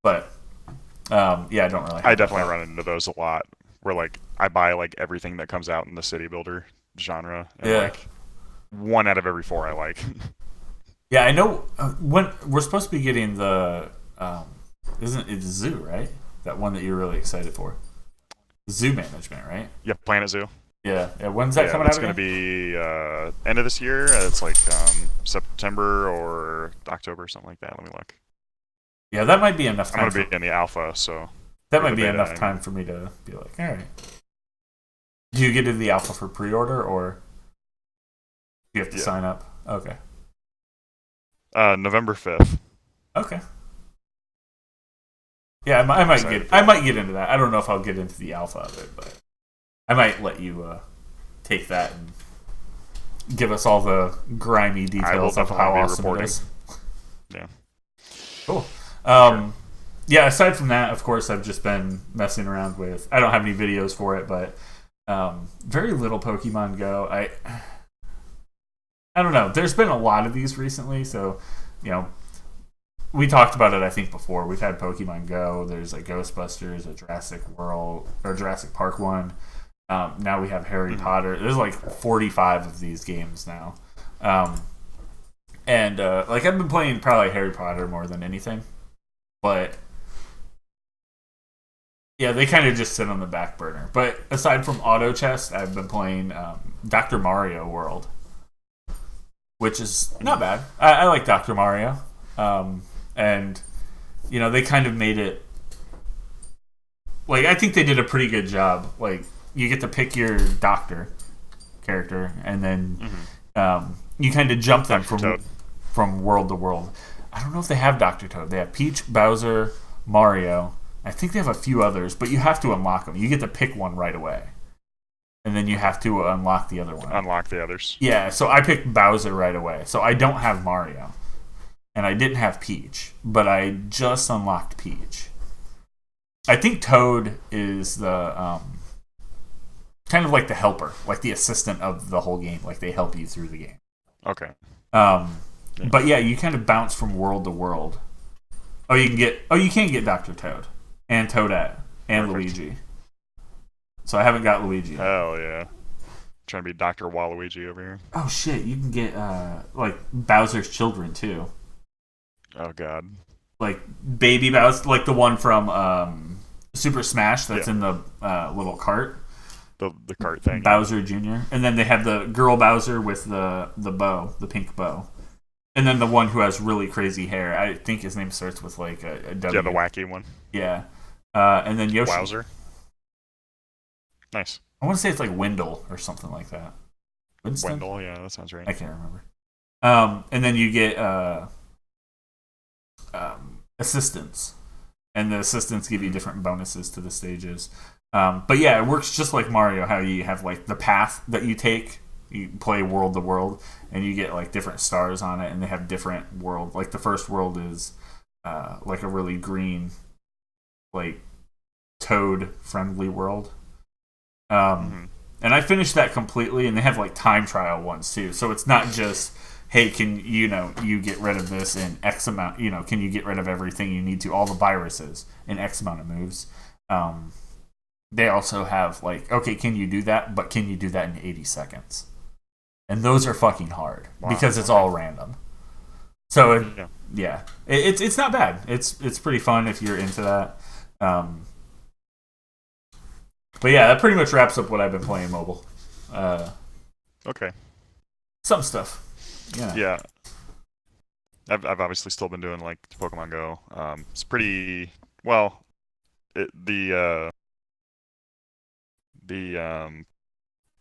But I don't really have I definitely run into those a lot where like I buy like everything that comes out in the city builder genre, and like 1 out of every 4 I like. Yeah, I know. When we're supposed to be getting the isn't it Zoo, right? That one that you're really excited for. Zoo management, right? Yeah, Planet Zoo. Yeah. When's that coming out? It's going to be end of this year. It's like September or October, something like that. Let me look. Yeah, that might be enough time. I'm going to be in the alpha, so that might be enough time for me to be like, all right. Do you get into the alpha for pre-order, or you have to sign up? Okay. November 5th. Okay. Yeah, I might get into that. I don't know if I'll get into the alpha of it, but I might let you take that and give us all the grimy details of how awesome it is. Yeah. Cool. Yeah, aside from that, of course, I've just been messing around with... I don't have any videos for it, but very little Pokemon Go. I don't know. There's been a lot of these recently, so, we talked about it, I think, before. We've had Pokemon Go. There's a Ghostbusters, a Jurassic World, or Jurassic Park one. Now we have Harry Potter. There's like 45 of these games now. And like I've been playing probably Harry Potter more than anything. But yeah, they kind of just sit on the back burner. But aside from Auto Chess, I've been playing Dr. Mario World, which is not bad. I like Dr. Mario. And, they kind of made it... Like, I think they did a pretty good job. Like, you get to pick your doctor character, and then you kind of jump them from world to world. I don't know if they have Dr. Toad. They have Peach, Bowser, Mario. I think they have a few others, but you have to unlock them. You get to pick one right away. And then you have to unlock the other one. Unlock the others. Yeah, so I picked Bowser right away. So I don't have Mario. And I didn't have Peach, but I just unlocked Peach. I think Toad is the kind of like the helper, like the assistant of the whole game. Like they help you through the game. Okay. But yeah, you kind of bounce from world to world. You can get Dr. Toad and Toadette and Perfect. Luigi. So I haven't got Luigi. Hell yeah. Trying to be Dr. Waluigi over here. Oh shit, you can get like Bowser's children too. Oh god. Like baby Bowser, like the one from Super Smash that's in the little cart. The cart thing. Bowser Jr. And then they have the girl Bowser with the bow, the pink bow. And then the one who has really crazy hair. I think his name starts with like a W. Yeah, the wacky one. Yeah. And then Yoshi. Wowzer. Nice. I want to say it's like Wendell or something like that. Winston? Wendell, yeah, that sounds right. I can't remember. And then you get assistants. and the assistants give you different bonuses to the stages. But yeah, it works just like Mario. How you have like the path that you take. You play world to world, and you get like different stars on it, and they have different world. Like the first world is like a really green, like toad friendly world. And I finished that completely, and they have like time trial ones too. So it's not just, hey, can you get rid of this in X amount? Can you get rid of everything you need to, all the viruses in X amount of moves? They also have like, okay, can you do that? But can you do that in 80 seconds? And those are fucking hard because it's all random. So it's not bad. It's pretty fun if you're into that. But yeah, that pretty much wraps up what I've been playing mobile. Okay. Some stuff. Yeah. I've obviously still been doing like Pokemon Go. It's pretty well. The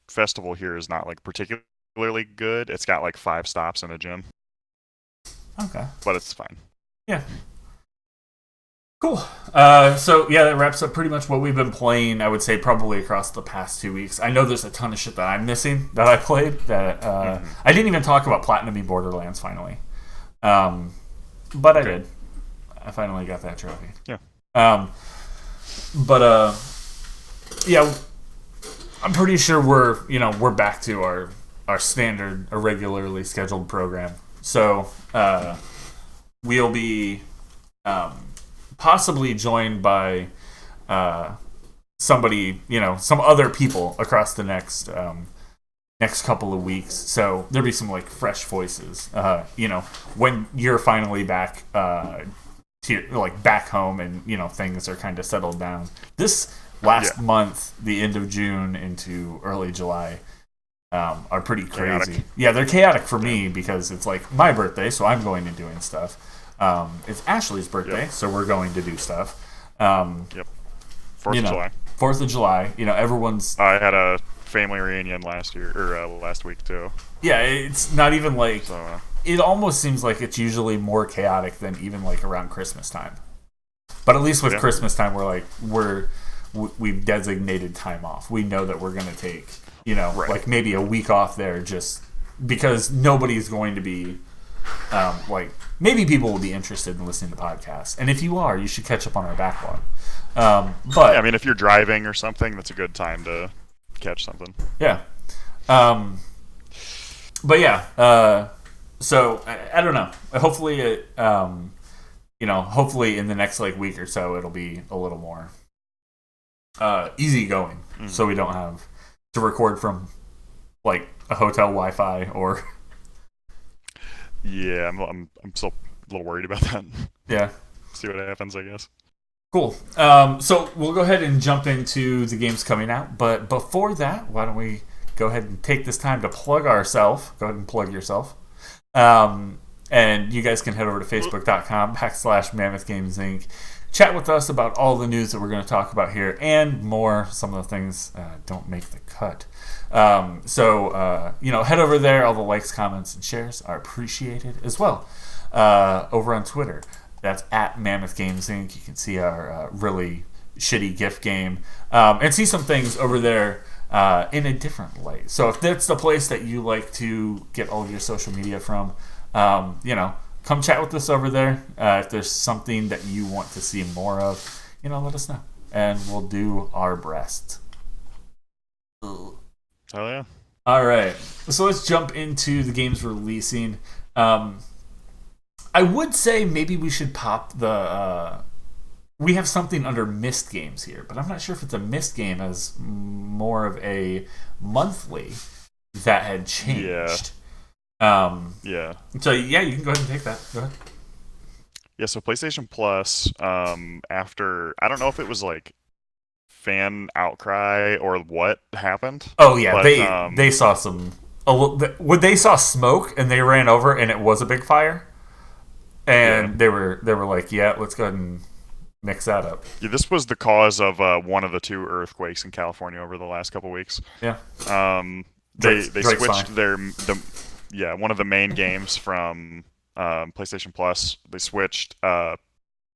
festival here is not like particularly good. It's got like 5 stops and a gym. Okay. But it's fine. Yeah. Cool. So yeah, that wraps up pretty much what we've been playing. I would say probably across the past 2 weeks. I know there's a ton of shit that I'm missing that I played. That I didn't even talk about platinuming Borderlands finally, but I did. I finally got that trophy. Yeah. But yeah, I'm pretty sure we're back to our standard, irregularly scheduled program. So we'll be possibly joined by somebody, some other people across the next couple of weeks. So there'll be some like fresh voices. When you're finally back back home and things are kind of settled down. This last month, the end of June into early July, are pretty crazy. Chaotic. Yeah, they're chaotic for me because it's like my birthday, so I'm going and doing stuff. It's Ashley's birthday, so we're going to do stuff. 4th of July. 4th of July. Everyone's. I had a family reunion last week too. Yeah, it's not even like. So, it almost seems like it's usually more chaotic than even like around Christmas time. But at least with Christmas time, we've designated time off. We know that we're going to take, like maybe a week off there just because nobody's going to be, maybe people will be interested in listening to podcasts. And if you are, you should catch up on our backlog. But I mean, if you're driving or something, that's a good time to catch something. Yeah. But yeah, so I don't know. Hopefully hopefully in the next week or so, it'll be a little more easy going, so we don't have to record from a hotel Wi-Fi or. Yeah, I'm still a little worried about that. Yeah. See what happens, I guess. Cool. So we'll go ahead and jump into the games coming out, but before that, why don't we go ahead and take this time to plug ourselves. Go ahead and plug yourself. And you guys can head over to facebook.com/Mammoth Games Inc. Chat with us about all the news that we're going to talk about here and more. Some of the things don't make the cut. So head over there. All the likes, comments, and shares are appreciated as well. Over on Twitter, that's @Mammoth Games Inc. You can see our really shitty GIF game and see some things over there in a different light. So if that's the place that you like to get all of your social media from, come chat with us over there. If there's something that you want to see more of, let us know, and we'll do our best. Oh yeah. All right, so let's jump into the games releasing. I would say maybe we should pop the. We have something under missed games here, but I'm not sure if it's a missed game as more of a monthly that had changed. Yeah. So yeah, you can go ahead and take that. Go ahead. Yeah, so PlayStation Plus, after I don't know if it was fan outcry or what happened. Oh yeah, but, they saw some. When they saw smoke and they ran over and it was a big fire, and they were like, yeah, let's go ahead and mix that up. Yeah, this was the cause of one of the 2 earthquakes in California over the last couple weeks. Yeah. They switched one of the main games from PlayStation Plus. They switched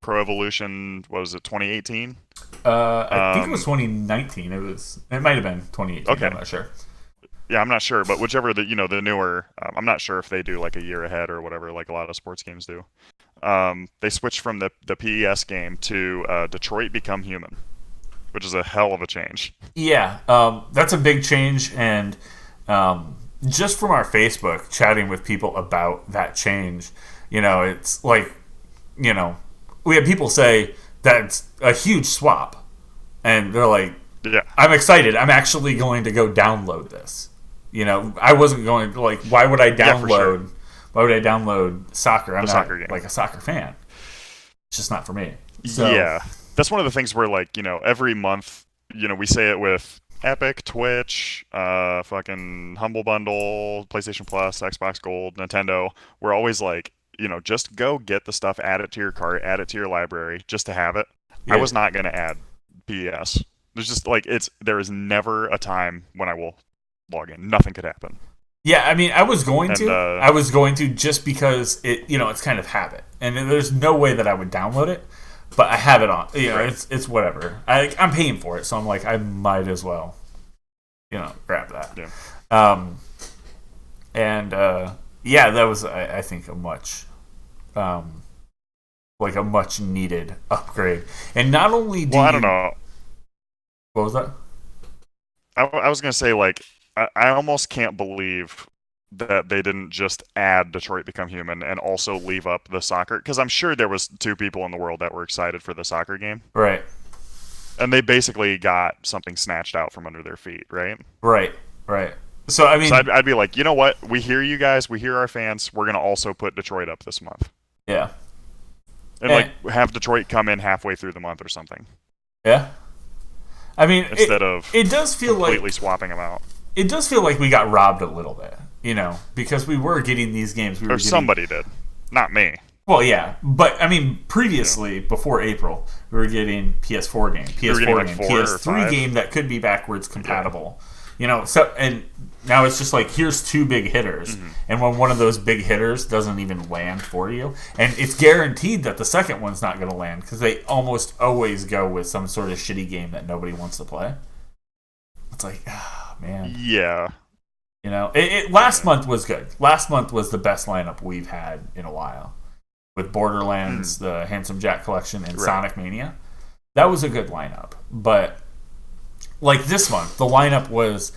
Pro Evolution, what was it, 2018? I think it was Um, 2019. It might have been 2018. I'm okay, not sure. yeah, I'm not sure, but whichever the newer, I'm not sure if they do like a year ahead or whatever, like a lot of sports games do. They switched from the PES game to Detroit Become Human, which is a hell of a change. Yeah, that's a big change, and just from our Facebook chatting with people about that change, it's like, you know, we had people say that's a huge swap, and they're like, Yeah, "I'm excited. I'm actually going to go download this." I wasn't going to like. yeah, for sure. Why would I download soccer? I'm The not soccer game. like a soccer fan. It's just not for me. So Yeah, that's one of the things where like every month we say it with Epic, Twitch, fucking Humble Bundle, PlayStation Plus, Xbox Gold, Nintendo. We're always like just go get the stuff, add it to your cart, add it to your library, just to have it. I yeah, was not gonna add PES. There's just like there is never a time when I will log in. Nothing could happen. yeah. I mean, I was going And to. I was going to just because it's kind of habit, and there's no way that I would download it, but I have it on. right, It's whatever. I'm paying for it, so I'm like, I might as well, grab that. yeah. Um, and yeah, that was I think um, a much needed upgrade. And not only do Well, I don't you, know. what was that? I was gonna say like I almost can't believe that they didn't just add Detroit Become Human and also leave up the soccer because I'm sure there was two people in the world that were excited for the soccer game Right, and they basically got something snatched out from under their feet, right? right, right. So I So mean, I'd be like, you know what? We hear you guys. We hear our fans. We're gonna also put Detroit up this month yeah, and and, like have Detroit come in halfway through the month or something yeah. I mean, instead of it does feel completely like swapping them out. we got robbed a little bit, because we were getting these games. We were Or getting somebody did, not me. well, yeah, but I mean, Yeah. previously before April, we were getting PS4 game, We were getting PS4 like game, 4 or 5. PS3 game that could be backwards Yeah. compatible. So and now it's just like here's two big hitters, Mm-hmm. and when one of those big hitters doesn't even land for you, and it's guaranteed that the second one's not going to land because they almost always go with some sort of shitty game that nobody wants to play. It's like, ah, man. Yeah. Last Yeah. month was good. Last month was the best lineup we've had in a while, with Borderlands, the Handsome Jack Collection, and Right. Sonic Mania. That was a good lineup. But like this month, the lineup was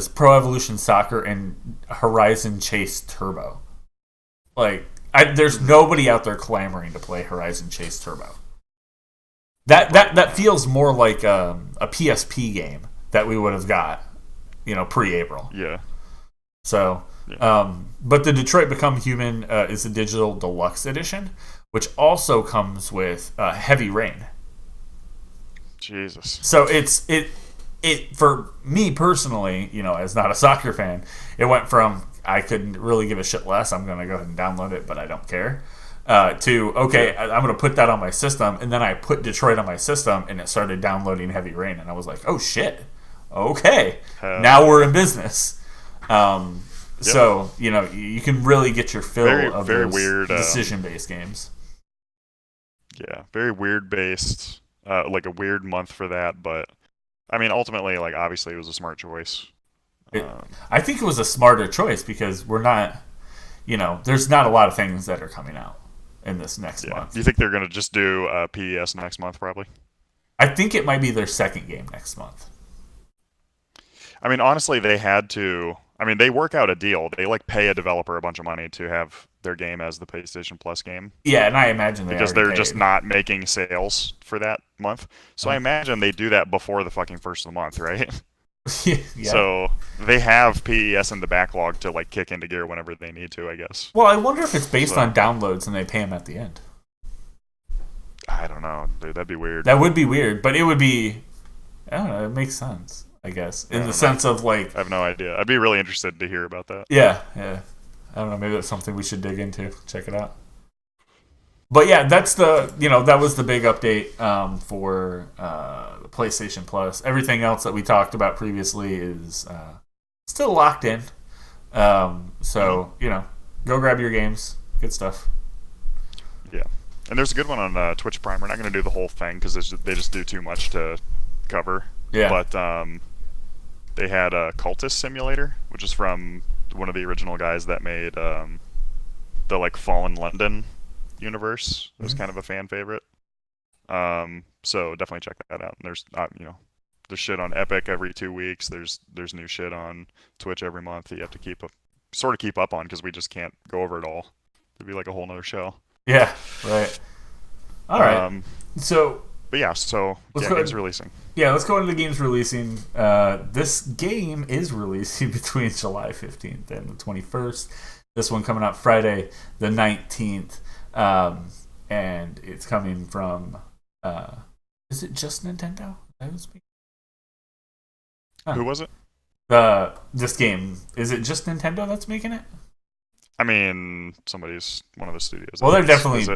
Pro Evolution Soccer and Horizon Chase Turbo. Like, there's nobody out there clamoring to play Horizon Chase Turbo. That feels more like a PSP game that we would have got, pre-April. Yeah. So, Yeah. but the Detroit Become Human is the digital deluxe edition, which also comes with Heavy Rain. Jesus. So it for me personally, as not a soccer fan, it went from I couldn't really give a shit less. I'm going to go ahead and download it, but I don't care. To okay, I'm going to put that on my system, and then I put Detroit on my system, and it started downloading Heavy Rain, and I was like, oh shit, okay, now we're in business. So you can really get your fill Very, of very those weird, decision-based games. Yeah, very weird based. Like a weird month for that, but I mean, ultimately, like obviously, it was a smart choice. It, Um, I think it was a smarter choice because we're not, there's not a lot of things that are coming out in this next yeah. month. Do you think they're gonna just do PES next month? Probably. I think it might be their second game next month. I mean, honestly, they had to. I mean, they work out a deal. They like pay a developer a bunch of money to have their game as the PlayStation Plus game Yeah, and I imagine they because already they're just paid. not making sales for that month. So I imagine they do that before the fucking first of the month, right? Yeah. So they have PES in the backlog to like kick into gear whenever they need to, I guess. Well, I wonder if it's based So on downloads and they pay them at the end. I don't know, dude. That'd be weird. That would be weird, but it would be. I don't know. It makes sense, I guess, I in the don't know. sense of like, I have no idea. I'd be really interested to hear about that. yeah. I don't know. Maybe that's something we should dig into. Check it out. But yeah, that's that was the big update for PlayStation Plus. Everything else that we talked about previously is still locked in. So go grab your games. Good stuff. Yeah. And there's a good one on Twitch Prime. We're not going to do the whole thing because they just do too much to cover. Yeah. But they had a Cultist Simulator, which is from one of the original guys that made the like Fallen London universe. It was kind of a fan favorite. So definitely check that out. And there's there's shit on Epic every 2 weeks. There's new shit on Twitch every month that you have to keep up on because we just can't go over it all. It'd be like a whole nother show. Yeah. Right. All right. So. But yeah, so games releasing. Yeah, let's go into the games releasing. This game is releasing between July 15th and the 21st. This one coming out Friday the 19th. And it's coming from... is it just Nintendo? Who was it? This game. Is it just Nintendo that's making it? I mean, one of the studios. Well, they're definitely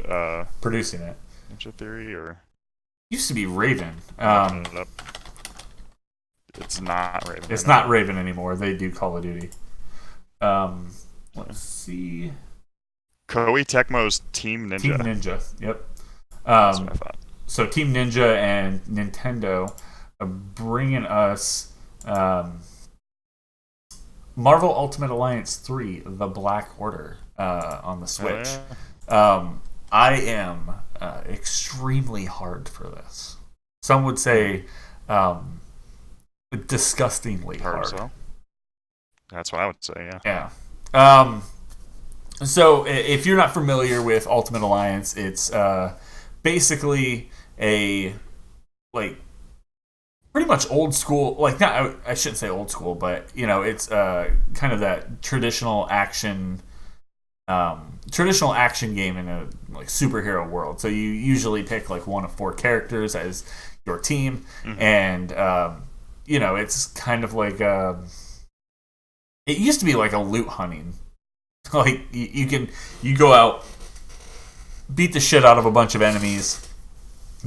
producing it. Ninja Theory or... Used to be Raven. It's not Raven. It's not Raven anymore. They do Call of Duty. Let's see. Koei Tecmo's Team Ninja. Team Ninja. Yep. That's what I thought. So Team Ninja and Nintendo are bringing us Marvel Ultimate Alliance 3: The Black Order on the Switch. I am extremely hard for this. Some would say disgustingly hard. So. That's what I would say, yeah. Yeah. So if you're not familiar with Ultimate Alliance, it's basically a pretty much old school, not I shouldn't say old school, but it's kind of that traditional action game in a superhero world. So you usually pick one of 4 characters as your team, and it's kind of like it used to be like a loot hunting. You go out, beat the shit out of a bunch of enemies,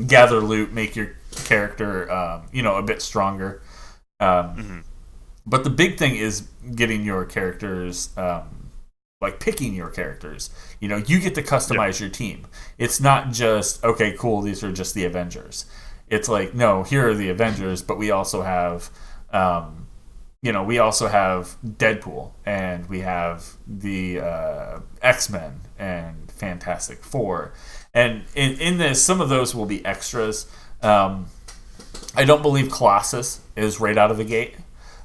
gather loot, make your character a bit stronger. But the big thing is getting your characters. Picking your characters. You get to customize your team. It's not just, okay, cool, these are just the Avengers. It's no, here are the Avengers, but we also have, Deadpool, and we have the X-Men and Fantastic Four. And in this, some of those will be extras. I don't believe Colossus is right out of the gate.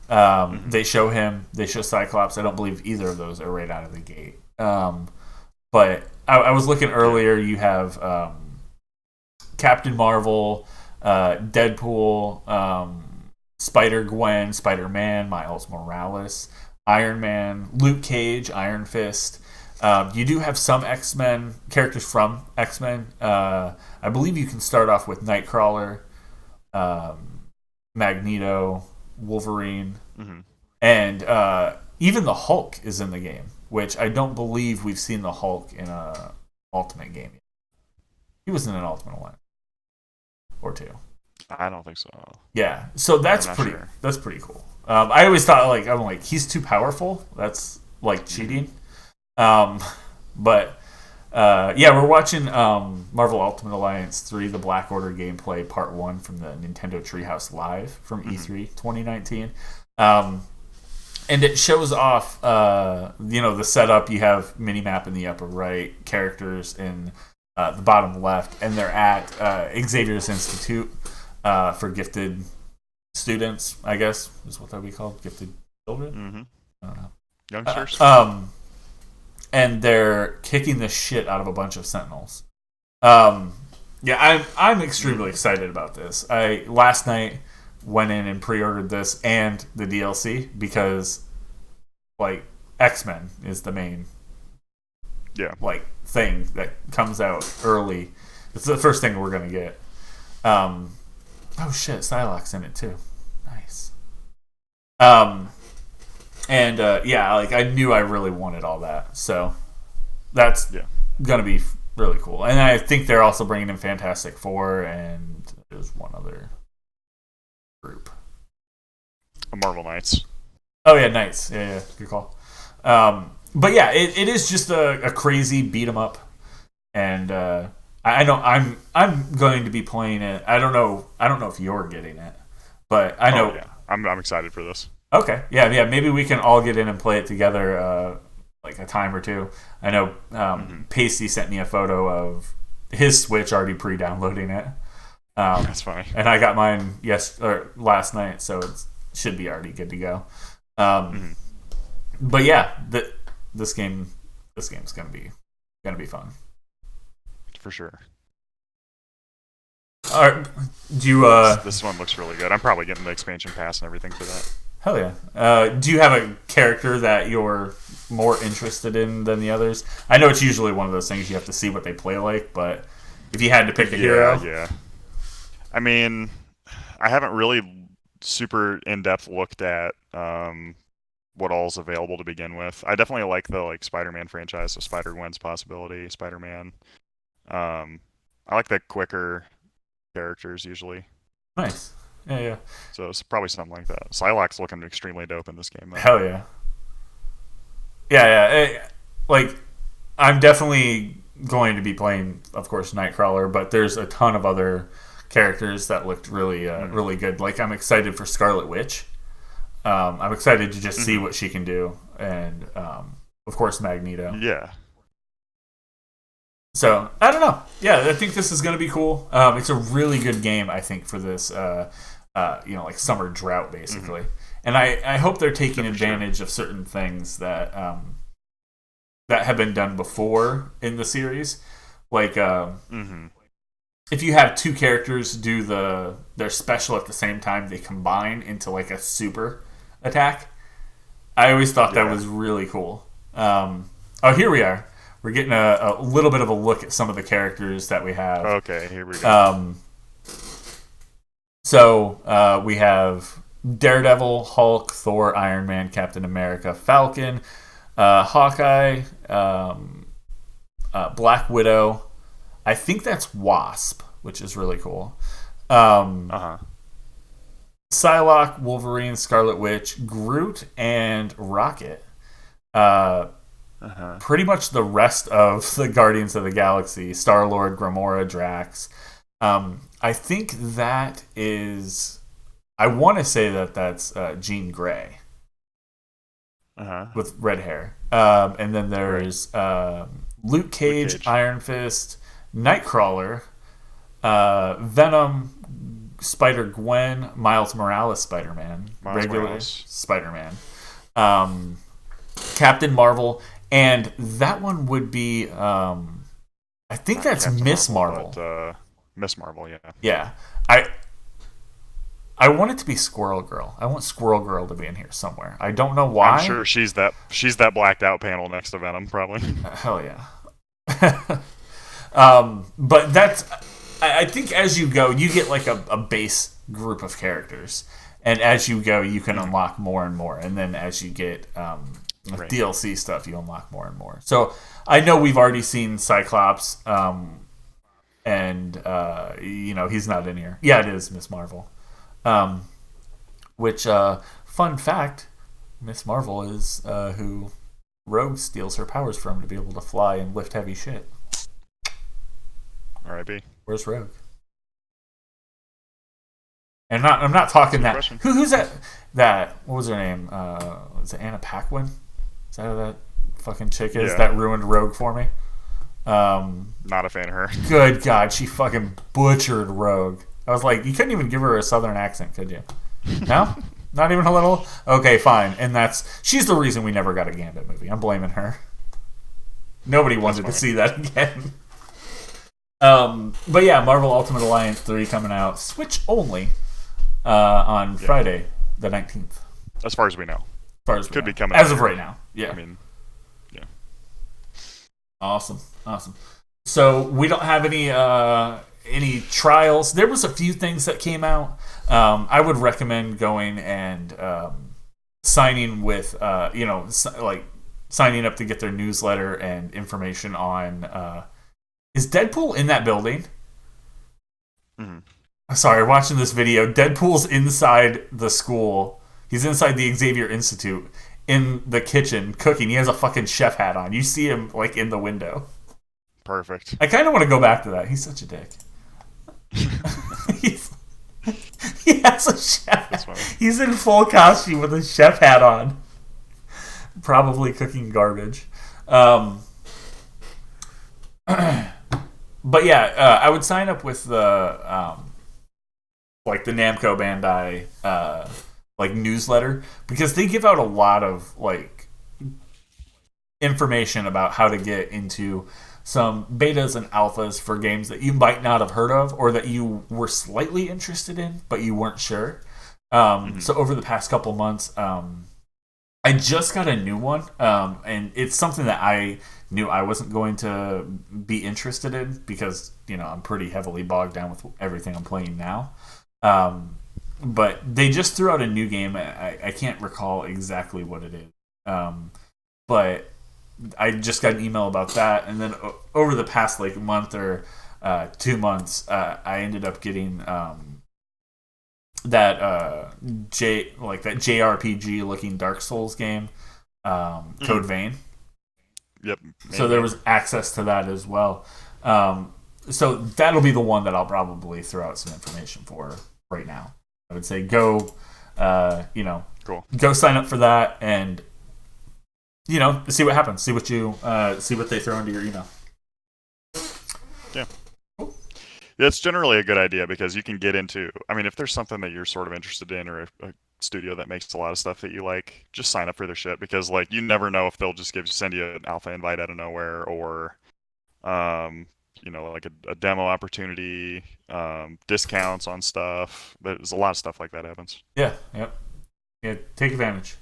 They show him. They show Cyclops. I don't believe either of those are right out of the gate. But I was looking earlier. You have Captain Marvel, Deadpool, Spider-Gwen, Spider-Man, Miles Morales, Iron Man, Luke Cage, Iron Fist. You do have some X-Men characters from X-Men. I believe you can start off with Nightcrawler, Magneto, Wolverine, and even the Hulk is in the game, which I don't believe we've seen the Hulk in a Ultimate game yet. He was in an Ultimate Alliance or 2. I don't think so. Yeah, so that's pretty cool. I always thought he's too powerful. That's cheating. But we're watching Marvel Ultimate Alliance 3: The Black Order gameplay Part 1 from the Nintendo Treehouse Live from E3 2019. And it shows off, the setup. You have minimap in the upper right, characters in the bottom left, and they're at Xavier's Institute for gifted students, I guess, is what that would be called, gifted children? I don't know. Youngsters? And they're kicking the shit out of a bunch of Sentinels. I'm extremely excited about this. I last night went in and pre-ordered this and the DLC because X-Men is the main thing that comes out early. It's the first thing we're gonna get. Oh shit, Psylocke's in it too. Nice. And I knew I really wanted all that, so that's gonna be really cool. And I think they're also bringing in Fantastic Four, and there's one other group. Marvel Knights. Oh yeah, Knights. Yeah, good call. But yeah, it is just a crazy beat 'em up, and I know I'm going to be playing it. I don't know if you're getting it, but I Oh know. yeah, I'm excited for this. Okay, yeah, yeah. Maybe we can all get in and play it together, like a time or two. I know Hmm. Pasty sent me a photo of his Switch already pre-downloading it, That's funny. and I got mine or last night, so it should be already good to go. Um, Hmm. but yeah, this game this game's gonna be fun. For sure. All right, do you This one looks really good. I'm probably getting the expansion pass and everything for that. hell yeah. Do you have a character that you're more interested in than the others? I know it's usually one of those things you have to see what they play like, but if you had to pick a Yeah, hero, yeah. I mean, I haven't really super in depth looked at what all's available to begin with. I definitely like the Spider-Man franchise, so Spider-Gwen's possibility, Spider-Man. Um, I like the quicker characters usually, nice. Yeah, yeah. so it's probably something like that. Psylocke's looking extremely dope in this game though. Hell yeah. Yeah, yeah. Like, I'm definitely going to be playing, of course, Nightcrawler, but there's a ton of other characters that looked really, Mm-hmm. really good. Like, I'm excited for Scarlet Witch. I'm excited to just see Mm-hmm. what she can do, and of course, Magneto. Yeah. So I don't know. Yeah, I think this is going to be cool. It's a really good game, I think, for this, like summer drought, Mm-hmm. basically. And I hope they're taking Yeah, for sure. advantage of certain things that have been done before in the series. Like Mm-hmm. if you have two characters do their special at the same time, they combine into like a super attack. I always thought that Yeah. was really cool. Oh, here we are. We're getting a little bit of a look at some of the characters that we have. Okay, here we go. Um, so we have Daredevil, Hulk, Thor, Iron Man, Captain America, Falcon, Hawkeye, Black Widow. I think that's Wasp, which is really cool. Um, Uh-huh. Psylocke, Wolverine, Scarlet Witch, Groot, and Rocket. Uh, Uh-huh. Pretty much the rest of the Guardians of the Galaxy: Star Lord, Gamora, Drax. I think that is. I want to say that that's Jean Grey Uh-huh. with red hair. And then Right. there's Luke Luke Cage, Cage. Iron Fist, Nightcrawler, Venom, Spider Gwen, Miles Morales, Spider Man, Miles regular Morales. Spider Man, um, Captain Marvel, and that one would be. I think Not that's Captain Miss Marvel, Marvel. but Miss Marvel, yeah. Yeah, I I want it to be Squirrel Girl. I want Squirrel Girl to be in here somewhere. I don't know I'm why. sure she's that blacked out panel next to Venom, probably. Hell yeah. But that's. I think as you go, you get like a base group of characters, and as you go, you can Mhm. unlock more and more. And then as you get Right. DLC stuff, you unlock more and more. So I know we've already seen Cyclops, and he's not in here. Yeah, it is Miss Marvel. Um, which fun fact, Miss Marvel is who Rogue steals her powers from to be able to fly and lift heavy shit. R.I.P. Where's Rogue? And I'm not talking Good that. question. Who's that? That what was her name? Was it Anna Paquin? Is that who that fucking chick is Yeah. that ruined Rogue for me? Not a fan of her. Good God, she fucking butchered Rogue. I was like, you couldn't even give her a southern accent, could you? No, not even a little. Okay, fine. And she's the reason we never got a Gambit movie. I'm blaming her. Nobody wanted to funny. see that again. But yeah, Marvel Ultimate Alliance 3 coming out Switch only on Yeah. Friday the 19th. As far as we know. As far as we Could know. be coming As out of here. right now. Yeah. I mean, yeah. Awesome. So we don't have any trials. There was a few things that came out. I would recommend going and signing with like signing up to get their newsletter and information on. Is Deadpool in that building? Hmm. Sorry, watching this video. Deadpool's inside the school. He's inside the Xavier Institute in the kitchen cooking. He has a fucking chef hat on. You see him like in the window. Perfect. I kind of want to go back to that. He's such a dick. He's, he has a chef. That's funny. He's in full costume with a chef hat on, probably cooking garbage. But yeah, I would sign up with the like the Namco Bandai like newsletter, because they give out a lot of like information about how to get into some betas and alphas for games that you might not have heard of, or that you were slightly interested in but you weren't sure. So over the past couple months, I just got a new one, and it's something that I knew I wasn't going to be interested in, because I'm pretty heavily bogged down with everything I'm playing now. But they just threw out a new game. I can't recall exactly what it is, but I just got an email about that, and then over the past like month or 2 months, I ended up getting that JRPG looking Dark Souls game, Code Vein. Yep. So there was access to that as well. So that'll be the one that I'll probably throw out some information for right now. I would say go, cool. Go sign up for that, and see what happens. See what they throw into your email. Yeah. That's generally a good idea, because you can get into, if there's something that you're sort of interested in, or a studio that makes a lot of stuff that you like, just sign up for their shit, because like you never know if they'll just send you an alpha invite out of nowhere, or like a demo opportunity, discounts on stuff. There's a lot of stuff like that happens. Yeah, yep. Yeah, take advantage.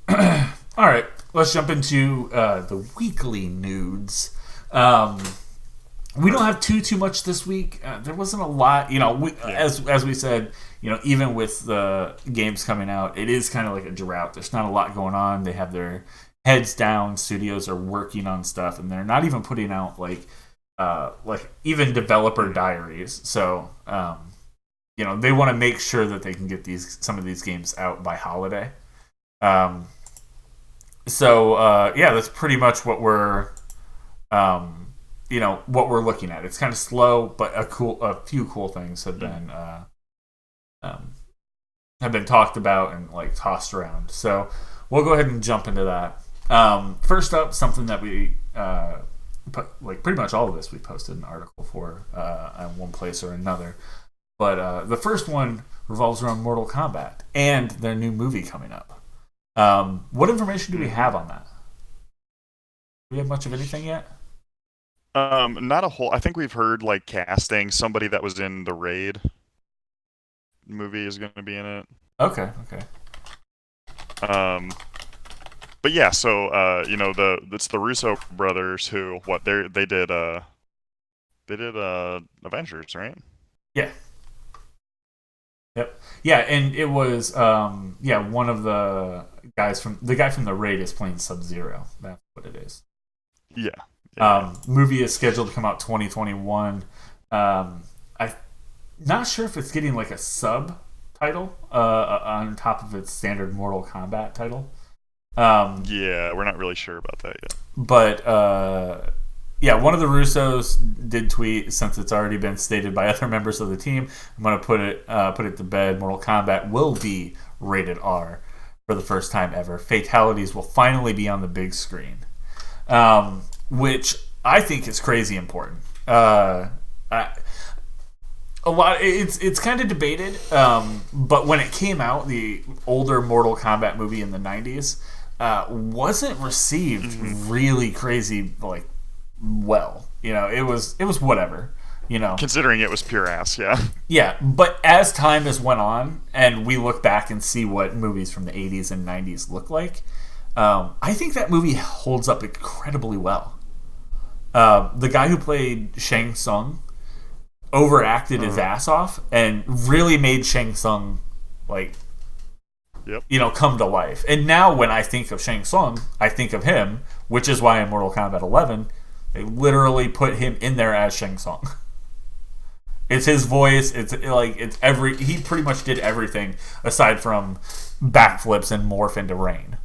All right, let's jump into the weekly nudes. We don't have too much this week. There wasn't a lot, as we said, even with the games coming out, it is kind of like a drought. There's not a lot going on. They have their heads down. Studios are working on stuff, and they're not even putting out like even developer diaries. So, they want to make sure that they can get some of these games out by holiday. So that's pretty much what we're what we're looking at. It's kind of slow, but a few cool things have been talked about and like tossed around. So we'll go ahead and jump into that. First up, something that we like pretty much all of this we posted an article for in one place or another. But the first one revolves around Mortal Kombat and their new movie coming up. What information do we have on that? Do we have much of anything yet? Not a whole. I think we've heard like casting. Somebody that was in the Raid movie is going to be in it. Okay. But yeah, so it's the Russo brothers who they did Avengers, right? Yeah. Yep. Yeah, and it was one of the guy from the Raid is playing Sub-Zero. That's what it is. Yeah. Movie is scheduled to come out 2021. I'm not sure if it's getting like a subtitle on top of its standard Mortal Kombat title. Yeah, we're not really sure about that yet. But one of the Russos did tweet, since it's already been stated by other members of the team, I'm going to put it to bed. Mortal Kombat will be rated R for the first time ever. Fatalities will finally be on the big screen. Which I think is crazy important. It's kind of debated, but when it came out, the older Mortal Kombat movie in the 90s wasn't received really crazy well. It was whatever. Considering it was pure ass, yeah. Yeah, but as time has went on, and we look back and see what movies from the 80s and 90s look like, I think that movie holds up incredibly well. The guy who played Shang Tsung overacted his ass off and really made Shang Tsung come to life. And now when I think of Shang Tsung, I think of him, which is why in Mortal Kombat 11 they literally put him in there as Shang Tsung. It's his voice. He pretty much did everything aside from backflips and morph into rain.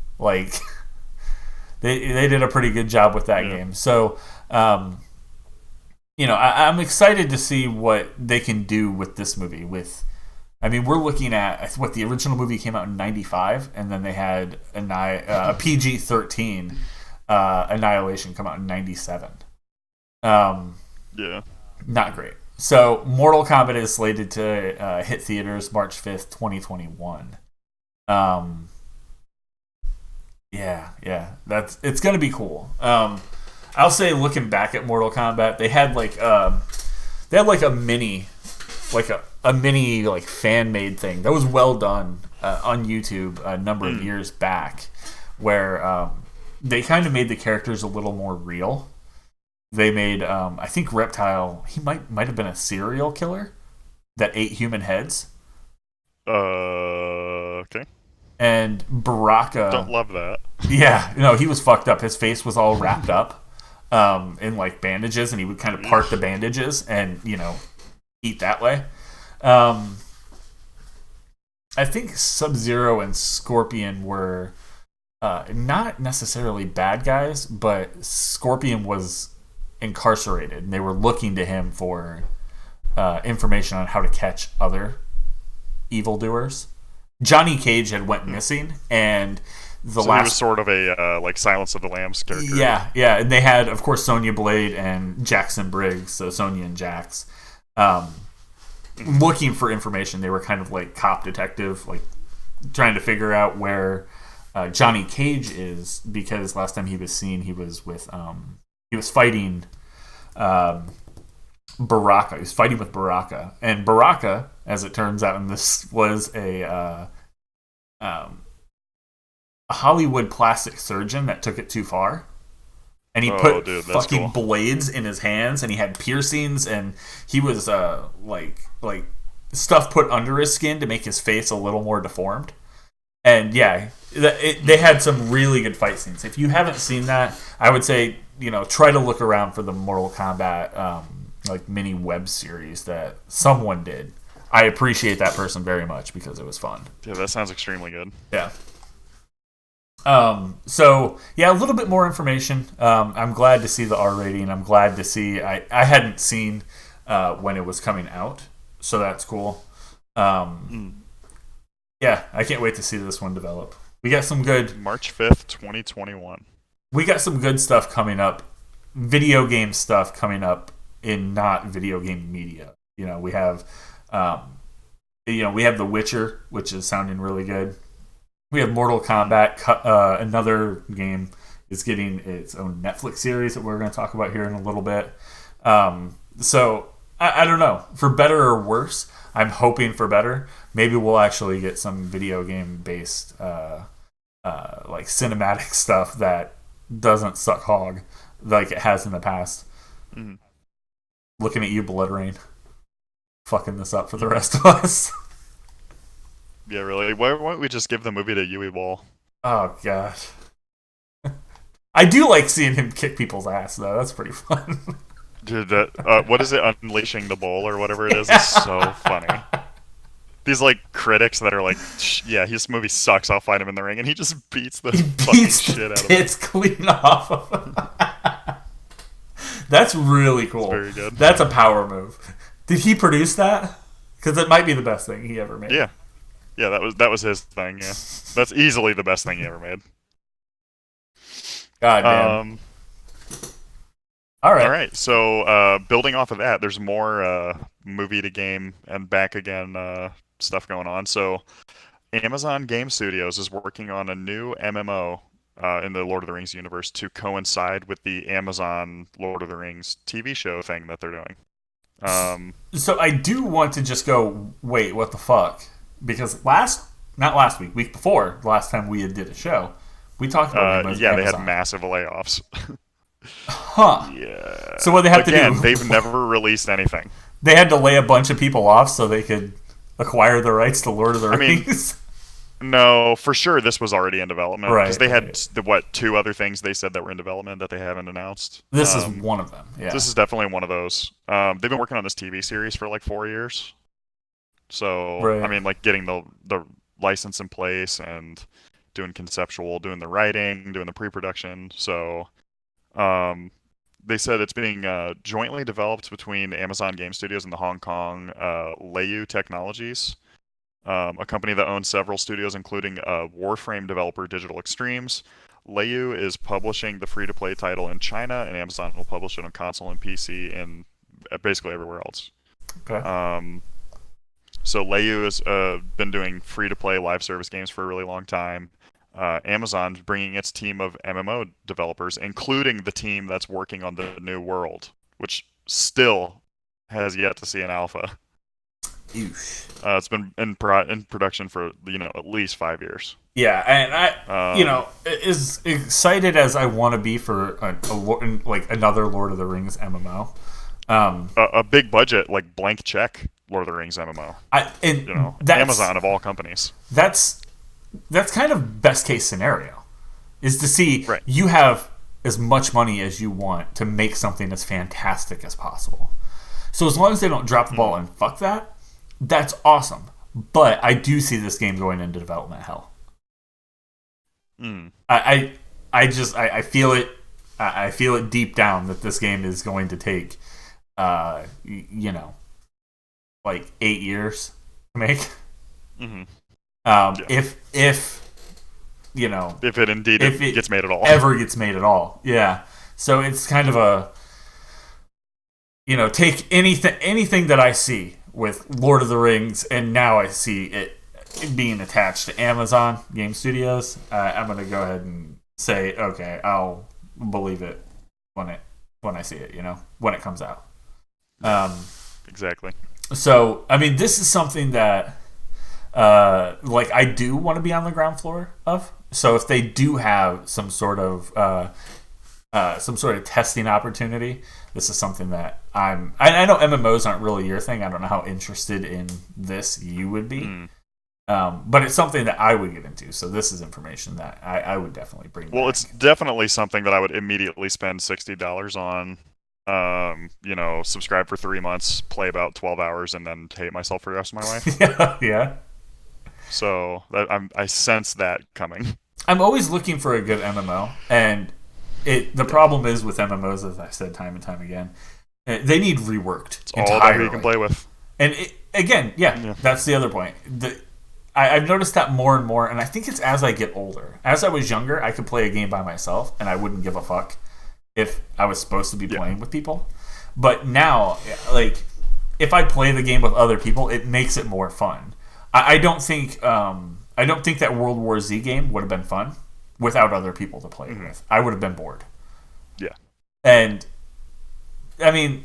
They did a pretty good job with that game. So I'm excited to see what they can do with this movie. I mean, we're looking at what the original movie came out in '95, and then they had a PG-13 Annihilation come out in '97. Um, Yeah. Not great. So, Mortal Kombat is slated to hit theaters March 5th, 2021. Um, yeah, it's gonna be cool. I'll say, looking back at Mortal Kombat, they had like a mini, a mini like fan made thing that was well done on YouTube a number of years back, where they kind of made the characters a little more real. They made I think Reptile, he might have been a serial killer that ate human heads, Okay. and Don't Baraka. love that. Yeah, he was fucked up. His face was all wrapped up in like bandages, and he would kind of part the Eesh. bandages and eat that way. Um, I think Sub Zero and Scorpion were not necessarily bad guys, but Scorpion was incarcerated, and they were looking to him for information on how to catch other evildoers. Johnny Cage had went missing, and the So he was last sort of a like Silence of the Lambs character. yeah, and they had, of course, Sonya Blade and Jackson Briggs, so Sonya and Jax, looking for information. They were kind of like cop detective, like trying to figure out where Johnny Cage is, because last time he was seen, he was fighting Baraka. He was fighting with Baraka, and Baraka, as it turns out, and this was a Hollywood plastic surgeon that took it too far. And he put fucking cool. blades in his hands, and he had piercings, and he was like stuff put under his skin to make his face a little more deformed. And yeah, they had some really good fight scenes. If you haven't seen that, I would say try to look around for the Mortal Kombat like mini web series that someone did. I appreciate that person very much because it was fun. Yeah, that sounds extremely good. Yeah. So yeah, a little bit more information. I'm glad to see the R rating. I'm glad to see. I hadn't seen when it was coming out, so that's cool. Yeah, I can't wait to see this one develop. We got some good March 5th, 2021. We got some good stuff coming up. Video game stuff coming up in not video game media. We have we have The Witcher, which is sounding really good. We have Mortal Kombat. Another game is getting its own Netflix series that we're going to talk about here in a little bit. So I don't know. For better or worse, I'm hoping for better. Maybe we'll actually get some video game based like cinematic stuff that doesn't suck hog like it has in the past. Mm. Looking at you, Blood Rain, fucking this up for the rest of us. Yeah, really. Why won't we just give the movie to Yui Wall? Oh god. I do like seeing him kick people's ass though. That's pretty fun. Dude, that what is it? Unleashing the Bull or whatever it is is so funny. These like critics that are like, yeah, his movie sucks. I'll fight him in the ring, and he just beats the fucking shit out of him. It's clean off of him. That's really cool. It's very good. That's a power move. Did he produce that? Because it might be the best thing he ever made. Yeah, yeah, that was his thing. Yeah, that's easily the best thing he ever made. God damn. All right. So building off of that, there's more movie to game and back again stuff going on. So Amazon Game Studios is working on a new MMO in the Lord of the Rings universe to coincide with the Amazon Lord of the Rings TV show thing that they're doing. So I do want to just go, wait, what the fuck? Because not last week, week before, the last time we did a show, we talked about Amazon. They had massive layoffs. Huh. Yeah. So what they have to do? They've never released anything. They had to lay a bunch of people off so they could acquire the rights to Lord of the Rings. No, for sure this was already in development. Right. Because they had, two other things they said that were in development that they haven't announced. This is one of them, yeah. This is definitely one of those. They've been working on this TV series for like 4 years. So, right. I mean, like getting the license in place and doing conceptual, doing the writing, doing the pre-production. So, they said it's being jointly developed between Amazon Game Studios and the Hong Kong Leyou Technologies, a company that owns several studios, including Warframe developer Digital Extremes. Leyou is publishing the free-to-play title in China, and Amazon will publish it on console and PC and basically everywhere else. Okay. So Leyou has been doing free-to-play live service games for a really long time. Amazon's bringing its team of MMO developers, including the team that's working on the New World, which still has yet to see an alpha. Oof. It's been in production for at least 5 years. Yeah, and Um, as excited as I want to be for like another Lord of the Rings MMO. a big budget like blank check Lord of the Rings MMO. Amazon of all companies. That's kind of best case scenario, is to see Right. you have as much money as you want to make something as fantastic as possible. So as long as they don't drop the ball and fuck that, that's awesome. But I do see this game going into development hell. Mm. I feel it. I feel it deep down that this game is going to take, like 8 years to make. Mm-hmm. Yeah. If it indeed gets made at all. Ever gets made at all. Yeah. So it's kind of a, take anything that I see with Lord of the Rings, and now I see it being attached to Amazon Game Studios. I'm going to go ahead and say, okay, I'll believe it when I see it, when it comes out. Exactly. So, I mean, this is something that, I do want to be on the ground floor of. So if they do have some sort of testing opportunity, this is something that I know MMOs aren't really your thing. I don't know how interested in this you would be. But it's something that I would get into. So this is information that I would definitely bring back. Well, it's definitely something that I would immediately spend $60 on. Subscribe for 3 months, play about 12 hours, and then hate myself for the rest of my life. Yeah. So I sense that coming. I'm always looking for a good MMO, and the problem is with MMOs, as I've said time and time again, they need reworked. It's all that you can play with. And that's the other point. I've noticed that more and more, and I think it's as I get older. As I was younger, I could play a game by myself, and I wouldn't give a fuck if I was supposed to be playing with people. But now, like, if I play the game with other people, it makes it more fun. I don't think that World War Z game would have been fun without other people to play with. I would have been bored. Yeah. And I mean,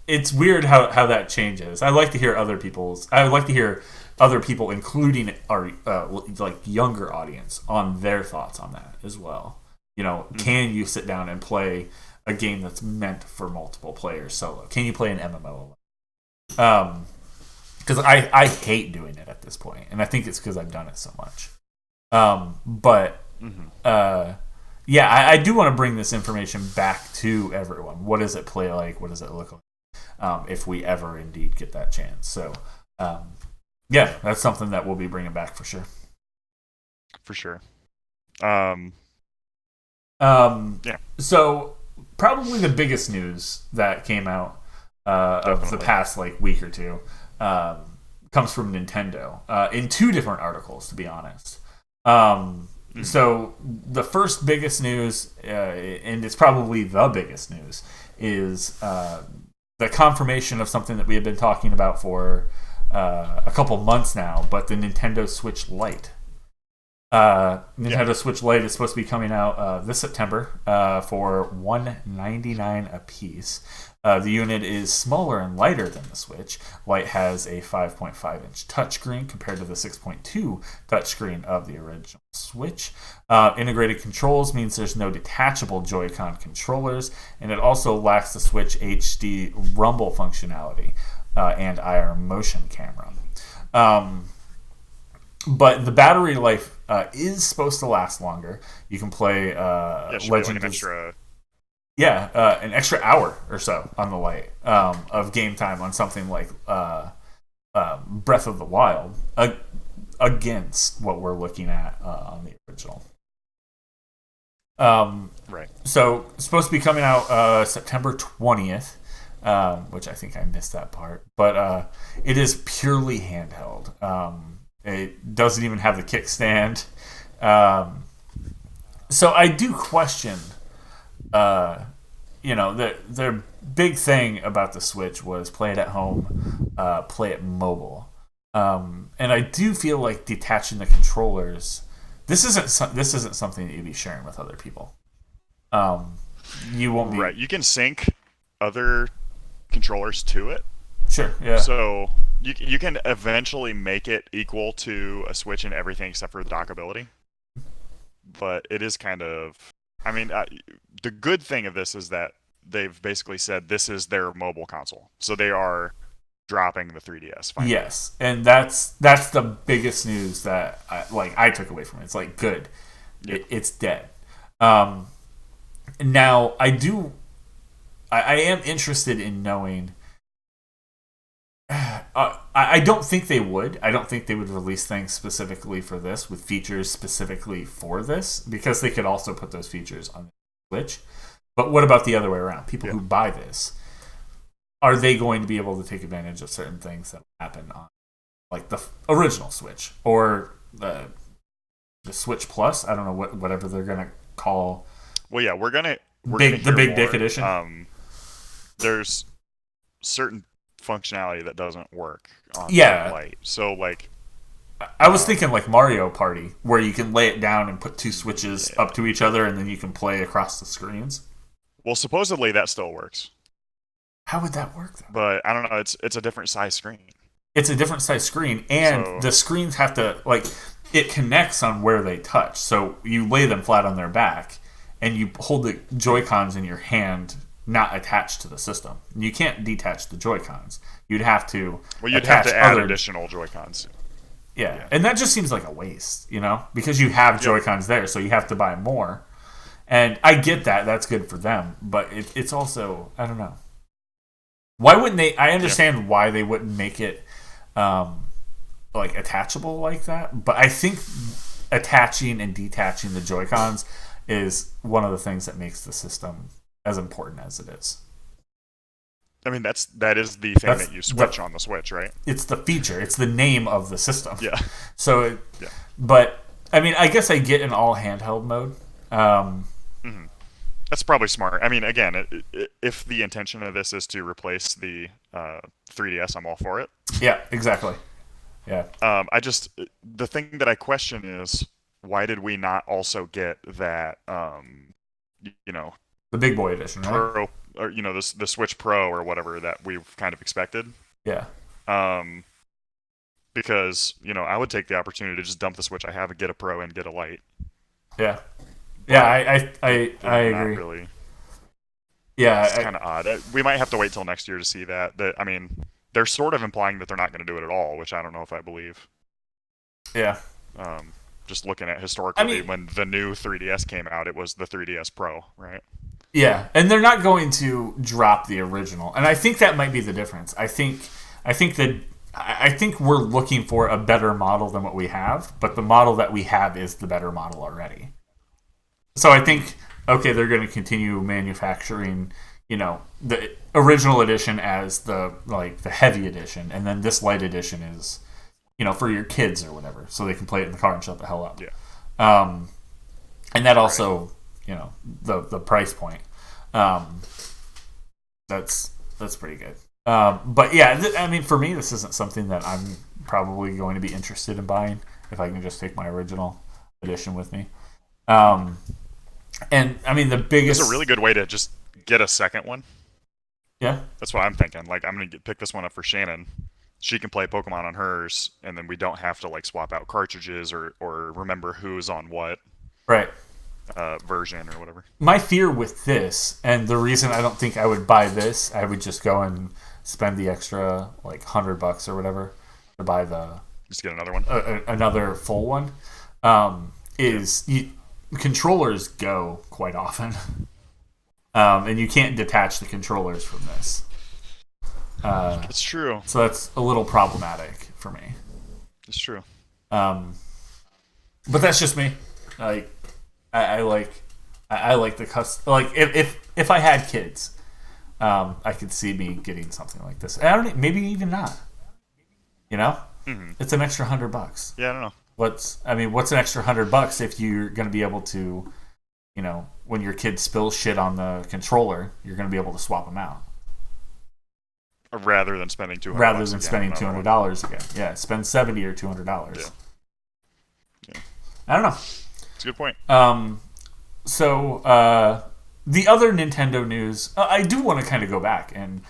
it's weird how that changes. I like to hear other people, including our like younger audience, on their thoughts on that as well. Can you sit down and play a game that's meant for multiple players solo? Can you play an MMO alone? Because I hate doing it at this point, and I think it's because I've done it so much. I do want to bring this information back to everyone. What does it play like? What does it look like? If we ever indeed get that chance. So, that's something that we'll be bringing back for sure. For sure. So, probably the biggest news that came out of the past week or two comes from Nintendo in two different articles, to be honest. So the first biggest news, and it's probably the biggest news, is the confirmation of something that we have been talking about for a couple months now, but the Nintendo Switch Lite. Switch Lite is supposed to be coming out this September for $199 a piece. The unit is smaller and lighter than the Switch. Lite has a 5.5-inch touchscreen compared to the 6.2 touchscreen of the original Switch. Integrated controls means there's no detachable Joy-Con controllers, and it also lacks the Switch HD rumble functionality and IR motion camera. But the battery life is supposed to last longer. You can play Legend of... an extra hour or so on the Lite of game time on something like Breath of the Wild against what we're looking at on the original. Right. So it's supposed to be coming out September 20th, which I think I missed that part. But it is purely handheld. It doesn't even have the kickstand. So I do question, their big thing about the Switch was play it at home, play it mobile. And I do feel like detaching the controllers. This isn't something that you'd be sharing with other people. Um, you won't be Right. You can sync other controllers to it, sure. Yeah, so you can eventually make it equal to a Switch in everything except for the dockability. But it is kind of, I mean, the good thing of this is that they've basically said this is their mobile console, so they are dropping the 3DS finally. yes, and that's the biggest news that I took away from it. It's like good, Yep. it's dead. Um, Now I am interested in knowing. I don't think they would. I don't think they would release things specifically for this with features specifically for this because they could also put those features on the Switch. But what about the other way around? People Yeah. who buy this, are they going to be able to take advantage of certain things that happen on like the original Switch or the Switch Plus? I don't know whatever they're gonna call Well, yeah, we're gonna the hear big dick more. edition. There's certain functionality that doesn't work on Yeah, Lite. So like, I was thinking like Mario Party, where you can lay it down and put two switches yeah. up to each other, and then you can play across the screens. Well, supposedly that still works, How would that work, though? but I don't know. It's a different size screen. It's a different size screen, and So the screens have to it connects on where they touch. So you lay them flat on their back, and you hold the Joy Cons in your hand, not attached to the system. You can't detach the Joy Cons. You'd have to well, you'd have attach to add other additional Joy Cons. yeah, and that just seems like a waste, because you have Yep. Joy Cons there, so you have to buy more. And I get that; that's good for them, but it's also I don't know. Why wouldn't they? I Yeah. understand why they wouldn't make it attachable like that, but I think attaching and detaching the Joy Cons is one of the things that makes the system as important as it is. I mean, that is the thing That's that you switch the on the Switch, right? it's the feature, it's the name of the system. Yeah. So, Yeah. but I mean, I guess I get an all handheld mode. hmm That's probably smart. I mean, again, if the intention of this is to replace the 3DS, I'm all for it. Yeah, exactly. Yeah, The thing that I question is why did we not also get that, you know, the big boy edition, right? Pro, or the Switch Pro or whatever that we've kind of expected? Yeah, Um, because I would take the opportunity to just dump the Switch I have and get a Pro and get a Lite. yeah, yeah. But I not agree. really. Yeah, It's kind of odd. We might have to wait till next year to see that. I mean, they're sort of implying that they're not going to do it at all, which I don't know if I believe. yeah. Um, just looking at I historically, mean, when the new 3DS came out, it was the 3DS Pro, right? yeah, and they're not going to drop the original, and I think that might be the difference. I think we're looking for a better model than what we have, but the model that we have is the better model already. So I think okay, they're going to continue manufacturing, the original edition as the heavy edition, and then this light edition is, for your kids or whatever, so they can play it in the car and shut the hell up. Yeah. And that Right. also, the price point. That's pretty good. But yeah, I mean, for me, this isn't something that I'm probably going to be interested in buying if I can just take my original edition with me. And I mean, the biggest. It's a really good way to just get a second one. Yeah. That's what I'm thinking. Like, I'm gonna pick this one up for Shannon. She can play Pokemon on hers, and then we don't have to like swap out cartridges or remember who's on what Right. version or whatever. My fear with this, and the reason I don't think I would buy this, I would just go and spend the extra like $100 or whatever to buy the Just get another one. another full one. Is controllers go quite often, and you can't detach the controllers from this. It's true. So that's a little problematic for me. It's true. But that's just me. Like, I like I like the custom. Like if I had kids, I could see me getting something like this. I don't. Maybe even not. You know, Hmm. it's an extra $100. Yeah, I don't know. What's an extra $100 if you're going to be able to, when your kid spills shit on the controller, you're going to be able to swap them out Rather than spending 200 rather bucks than again on spending two another hundred one. dollars again. Yeah, spend $70 or $200. Yeah, yeah, I don't know. it's a good point. So the other Nintendo news, I do want to kind of go back and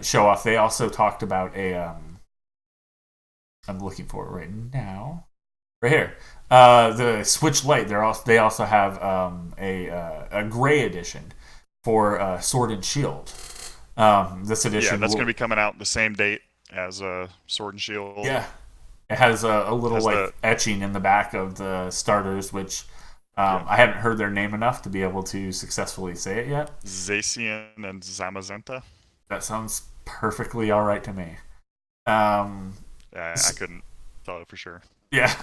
show off. They also talked about a. I'm looking for it right now. Right here. The Switch Lite. They also have a gray edition for Sword and Shield. This Yeah, edition that's will, going to be coming out the same date as Sword and Shield. yeah, it has a little Has the like etching in the back of the starters, which yeah I haven't heard their name enough to be able to successfully say it yet. Zacian and Zamazenta. That sounds perfectly all right to me. Um, I couldn't tell it for sure. yeah.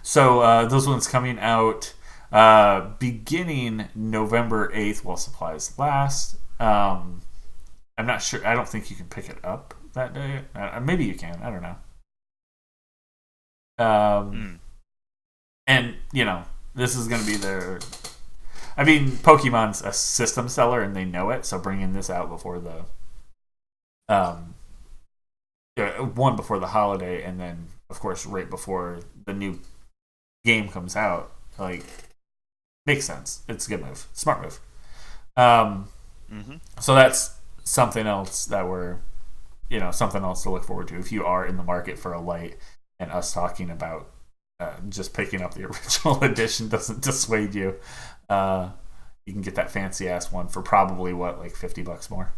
So those ones coming out beginning November 8th while supplies last. I'm not sure. I don't think you can pick it up that day. Maybe you can. I don't know. Mm. And this is going to be their. I mean, Pokemon's a system seller and they know it. So bringing this out before the um, one before the holiday, and then of course right before the new game comes out, like makes sense. It's a good move, smart move. Um, Hmm. so that's something else that we're something else to look forward to if you are in the market for a light, and us talking about just picking up the original edition doesn't dissuade you. Uh, you can get that fancy ass one for probably what, like $50 more,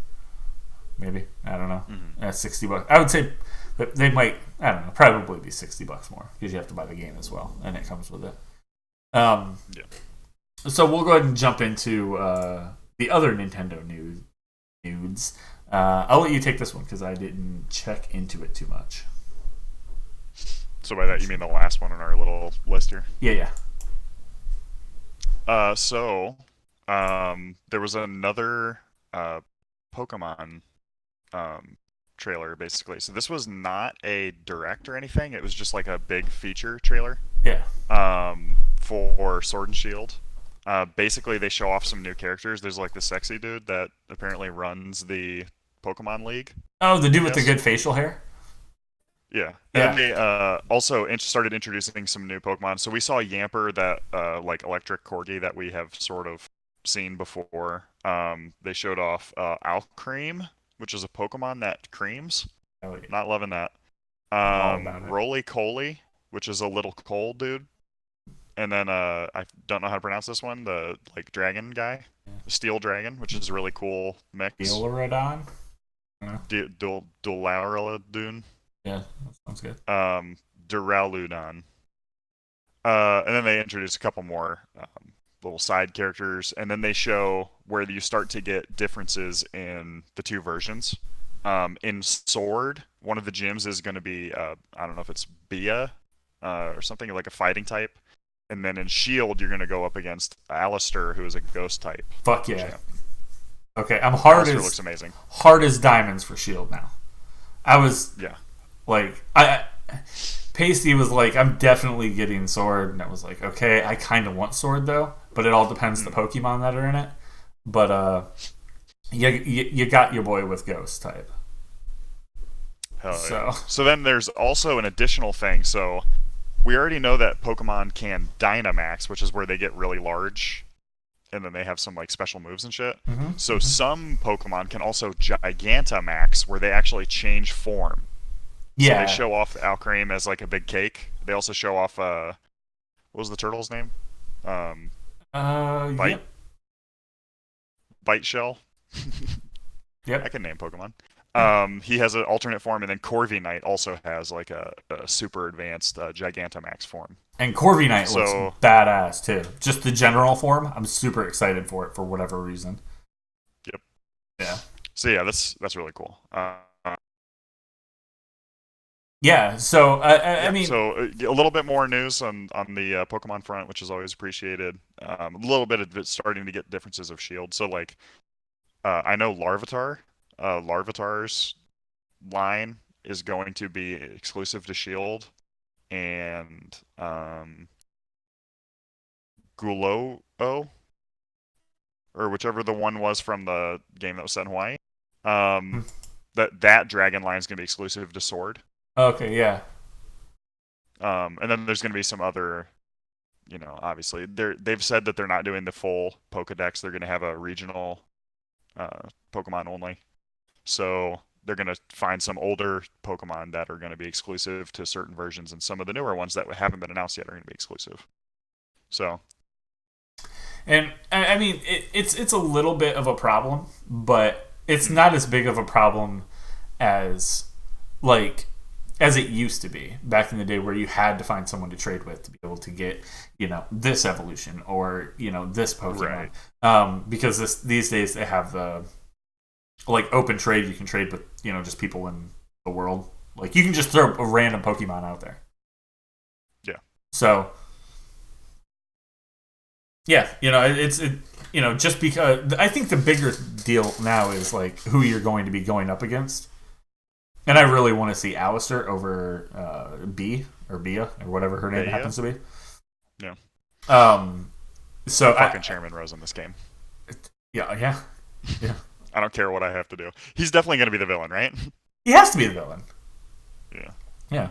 maybe. I don't know. Hmm. $60. I would say that they might. I don't know. Probably be $60 more because you have to buy the game as well, and it comes with it. Um, Yeah. so we'll go ahead and jump into the other Nintendo news. I'll let you take this one because I didn't check into it too much. So by that you mean the last one on our little list here? Yeah, yeah. There was another Pokemon um, trailer basically. So this was not a direct or anything. It was just like a big feature trailer Yeah. for Sword and Shield. Basically, they show off some new characters. There's like the sexy dude that apparently runs the Pokemon League, Oh, the I dude with the guess. good facial hair? Yeah, and then Yeah. they also started introducing some new Pokemon. So we saw Yamper, that like electric corgi that we have sort of seen before. They showed off Alcream, which is a Pokemon that creams. Oh, yeah. Not loving that. I'm all about it. Roly Coly, which is a little cold dude. And then I don't know how to pronounce this one, the like dragon guy, Yeah. the steel dragon, which is a really cool mix. Deodoradon? Yeah. Dularadun, Yeah, that sounds good. Duraludon. And then they introduce a couple more little side characters, and then they show where you start to get differences in the two versions. In Sword, one of the gyms is going to be I don't know if it's Bia or something like a fighting type, and then in Shield you're going to go up against Alistair, who is a ghost type Fuck yeah. champ. Okay, I'm Alistair looks amazing. hard as diamonds for Shield now. I was Yeah. like, Pasty was like, I'm definitely getting Sword, and I was like, okay, I kind of want Sword though, but it all depends the Mm. Pokemon that are in it. But you got your boy with Ghost type. Hell So yeah. So then there's also an additional thing. So we already know that Pokemon can Dynamax, which is where they get really large, and then they have some like special moves and shit. So some Pokemon can also Gigantamax, where they actually change form. So they yeah, show off Alcrane as like a big cake. They also show off what was the turtle's name? Um, Bite yep, Bite Shell. I yep. can name Pokemon. He has an alternate form, and then Corviknight also has like a super advanced Gigantamax form. And Corviknight looks So badass too. Just the general form, I'm super excited for it for whatever reason. yep. Yeah. So yeah, that's really cool. Yeah. So I Yeah, mean, so a little bit more news on the Pokemon front, which is always appreciated. A little bit of it starting to get differences of Shield. So like, I know Larvitar's line is going to be exclusive to Shield, and Gulo or whichever the one was from the game that was set in Hawaii. Um, that dragon line is going to be exclusive to Sword. okay, yeah. And then there's going to be some other, obviously they've said that they're not doing the full Pokedex. They're going to have a regional Pokemon only. So they're going to find some older Pokemon that are going to be exclusive to certain versions, and some of the newer ones that haven't been announced yet are going to be exclusive. So And I mean, it's a little bit of a problem, but it's mm, not as big of a problem as like as it used to be back in the day, where you had to find someone to trade with to be able to get this evolution or this Pokemon. right, Because these days they have the like open trade. You can trade with just people in the world. Like you can just throw a random Pokemon out there. yeah, So yeah, just because I think the bigger deal now is like who you're going to be going up against, and I really want to see Alistair over B or Bia or whatever her name yeah, happens to be. yeah. Um, so I'm fucking Chairman Rose in this game. yeah, yeah, yeah. I don't care what I have to do. He's definitely going to be the villain, right? He has to be the villain. Yeah. Yeah.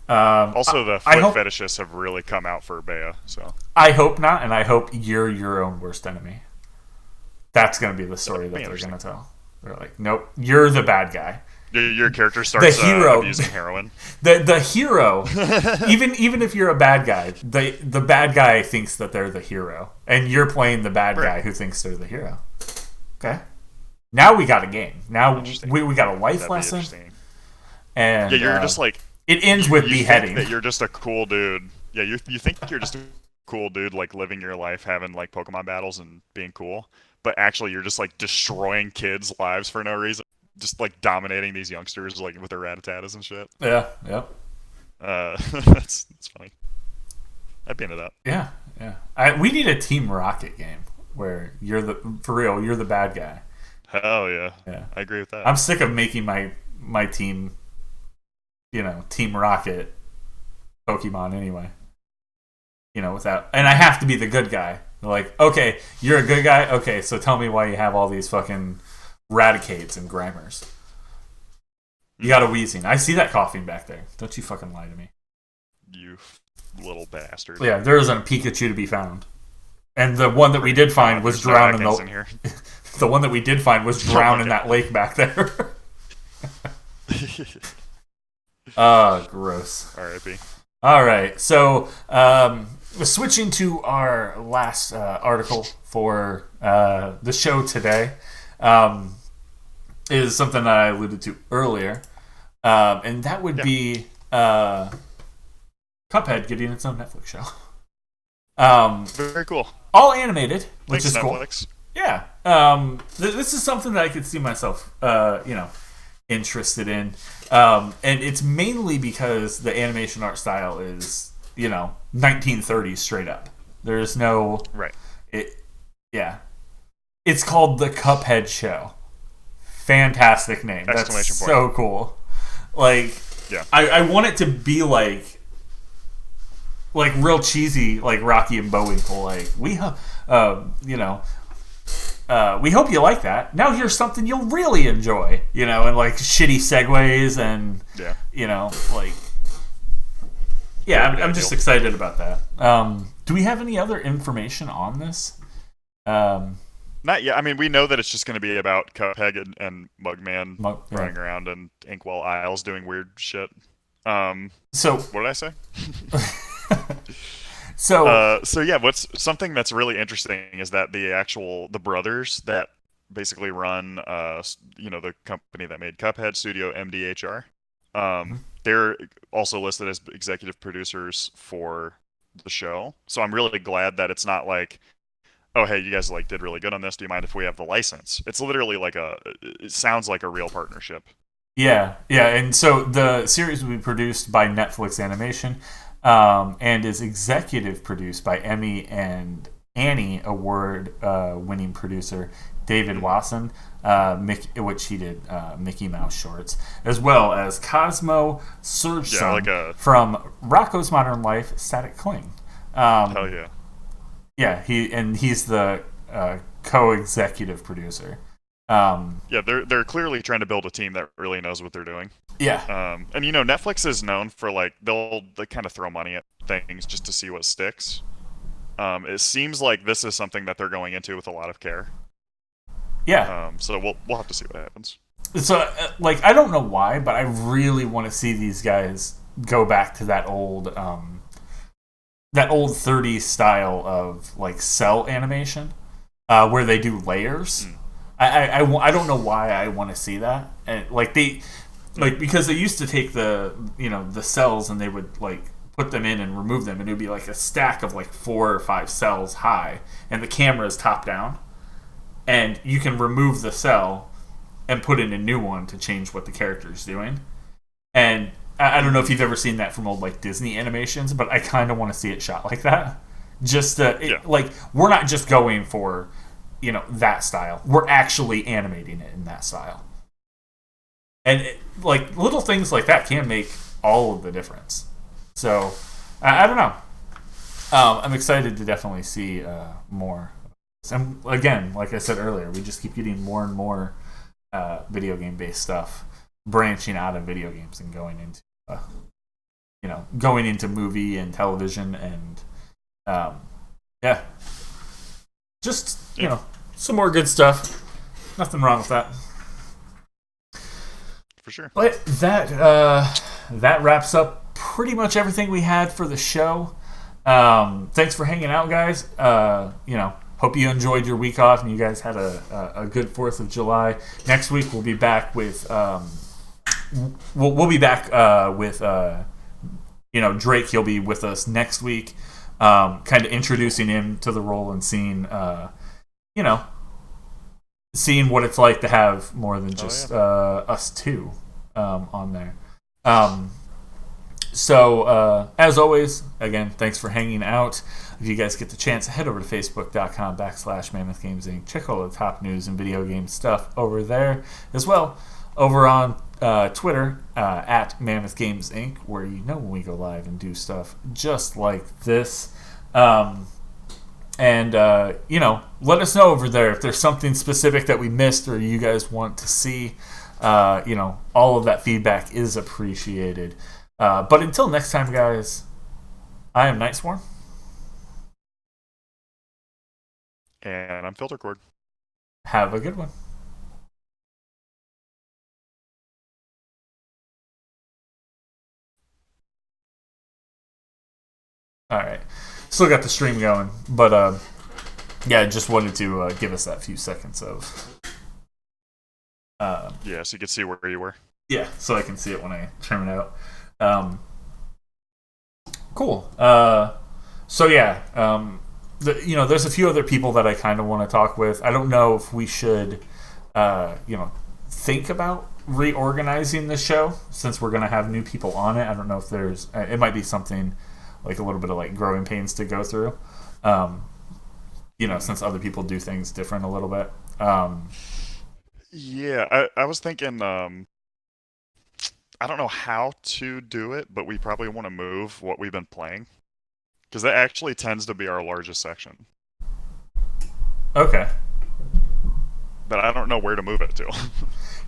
Also, the I foot hope fetishists have really come out for Bea. So I hope not, and I hope you're your own worst enemy. That's going to be the that'd story be that they're going interesting. to tell. They're like, nope, you're the bad guy. Your character The starts hero, abusing heroin. the hero. Even if you're a bad guy, the bad guy thinks that they're the hero, and you're playing the bad Right. guy who thinks they're the hero. Okay, now we got a game. Now Interesting. we got a life That'd be lesson, interesting. and Yeah, you're just like it ends with you think beheading. that you're just a cool dude. Yeah, you think you're just a cool dude, like living your life, having like Pokemon battles and being cool. But actually, you're just like destroying kids' lives for no reason. Just like dominating these youngsters, like with their Rattatas and shit. Yeah, yep, That's funny. I'd be into that. yeah, yeah. We need a Team Rocket game where you're the bad guy. Hell yeah, Yeah, I agree with that. I'm sick of making my team, Team Rocket Pokemon anyway. Without, and I have to be the good guy. They're like, okay, you're a good guy. Okay, so tell me why you have all these fucking Raticates and Grimers. You got a wheezing. I see that coughing back there. Don't you fucking lie to me. You little bastard. Yeah, there isn't a Pikachu to be found, and the one that we did find was There's no drowned in Ekans the. in here. The one that we did find was drowned in Okay. that lake back there. Ah, gross. R.I.P. All right, so switching to our last article for the show today is something that I alluded to earlier, and that would Yeah. be Cuphead getting its own Netflix show. Very cool. All animated, which Thanks, is cool. Netflix. Yeah, this is something that I could see myself, interested in, and it's mainly because the animation art style is 1930s straight up. There's no Right. it. Yeah, it's called the Cuphead Show. Fantastic name. That's Exclamation point. so cool. Like, Yeah. I want it to be like real cheesy, like Rocky and Bullwinkle. Like we hope you like that. Now here's something you'll really enjoy, and like shitty segues and Yeah. like yeah. I'm just excited about that. Do we have any other information on this? Not yet. I mean, we know that it's just going to be about Cuphead and Mugman Yeah. running around in Inkwell Isles doing weird shit. So What did I say? so Yeah, what's something that's really interesting is that the brothers that basically run the company that made Cuphead, Studio MDHR, they're also listed as executive producers for the show. So I'm really glad that it's not like, oh hey, you guys like did really good on this. Do you mind if we have the license? It's literally like it sounds like a real partnership. yeah, and so the series will be produced by Netflix Animation, and is executive produced by Emmy and Annie Award winning producer David Mm. Wasson, which he did Mickey Mouse shorts, as well as Cosmo Yeah, like Surgesung a from Rocco's Modern Life, Static Cling. hell Um, yeah. yeah, he's the co-executive producer. Um, Yeah, they're clearly trying to build a team that really knows what they're doing. yeah, And Netflix is known for like they kind of throw money at things just to see what sticks. It seems like this is something that they're going into with a lot of care. yeah. So we'll have to see what happens. So, like, I don't know why, but I really want to see these guys go back to that old 30s style of like cell animation, where they do layers. Mm. I don't know why I want to see that, and like because they used to take the cells and they would like put them in and remove them, and it would be like a stack of like 4 or 5 cells high, and the camera is top down, and you can remove the cell and put in a new one to change what the character is doing. And I don't know if you've ever seen that from old like Disney animations, but I kind of want to see it shot like that. Yeah, Like we're not just going for that style. We're actually animating it in that style. And like little things like that can make all of the difference. So I don't know. I'm excited to definitely see more. And again, like I said earlier, we just keep getting more and more video game based stuff branching out of video games and going into movie and television, and yeah, just yeah, some more good stuff. Nothing wrong with that. for sure. But that wraps up pretty much everything we had for the show. Thanks for hanging out, guys. Hope you enjoyed your week off and you guys had a good 4th of July. Next week we'll be back with we'll be back with Drake. He'll be with us next week, kind of introducing him to the role and you know seeing what it's like to have more than just us two on there. So as always, again, thanks for hanging out. If you guys get the chance, head over to facebook.com/Mammoth Games Inc. Check all the top news and video game stuff over there as well. Over on Twitter at Mammoth Games Inc., where when we go live and do stuff just like this. And let us know over there if there's something specific that we missed or you guys want to see. All of that feedback is appreciated. But until next time, guys, I am Nightsworn. And I'm Filtercord. Have a good one. All right. Still got the stream going, but yeah, just wanted to give us that few seconds of. Yeah, so you can see where you were. Yeah, so I can see it when I turn it out. Cool. So yeah, there's a few other people that I kind of want to talk with. I don't know if we should, think about reorganizing the show since we're going to have new people on it. I don't know if it might be something like a little bit of like growing pains to go through. Since other people do things different a little bit. Yeah, I was thinking, I don't know how to do it, but we probably want to move what we've been playing. Because that actually tends to be our largest section. Okay. But I don't know where to move it to. Because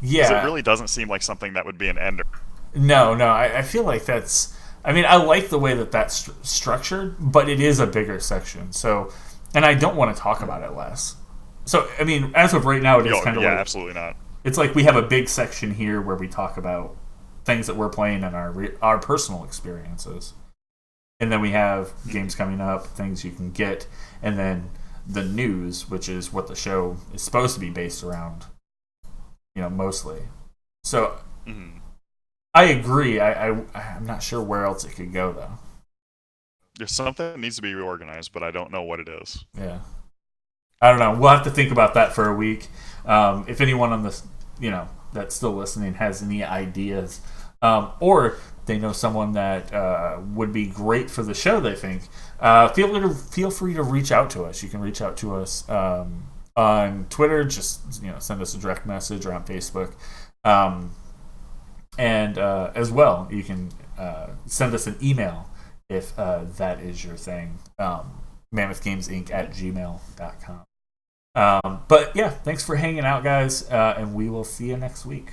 Yeah. it really doesn't seem like something that would be an ender. No. I feel like that's. I mean, I like the way that's structured, but it is a bigger section. So, and I don't want to talk about it less. So, I mean, as of right now, it is kind of yeah, like absolutely not. it's like we have a big section here where we talk about things that we're playing and our personal experiences, and then we have games coming up, things you can get, and then the news, which is what the show is supposed to be based around, mostly. So I agree. I'm not sure where else it could go though. There's something that needs to be reorganized, but I don't know what it is. Yeah. I don't know. We'll have to think about that for a week. If anyone on this, that's still listening has any ideas, or they know someone that would be great for the show, they think, feel free to reach out to us. You can reach out to us on Twitter. Just send us a direct message, or on Facebook, and as well, you can send us an email if that is your thing. mammothgamesinc@gmail.com. But yeah, thanks for hanging out, guys, and we will see you next week.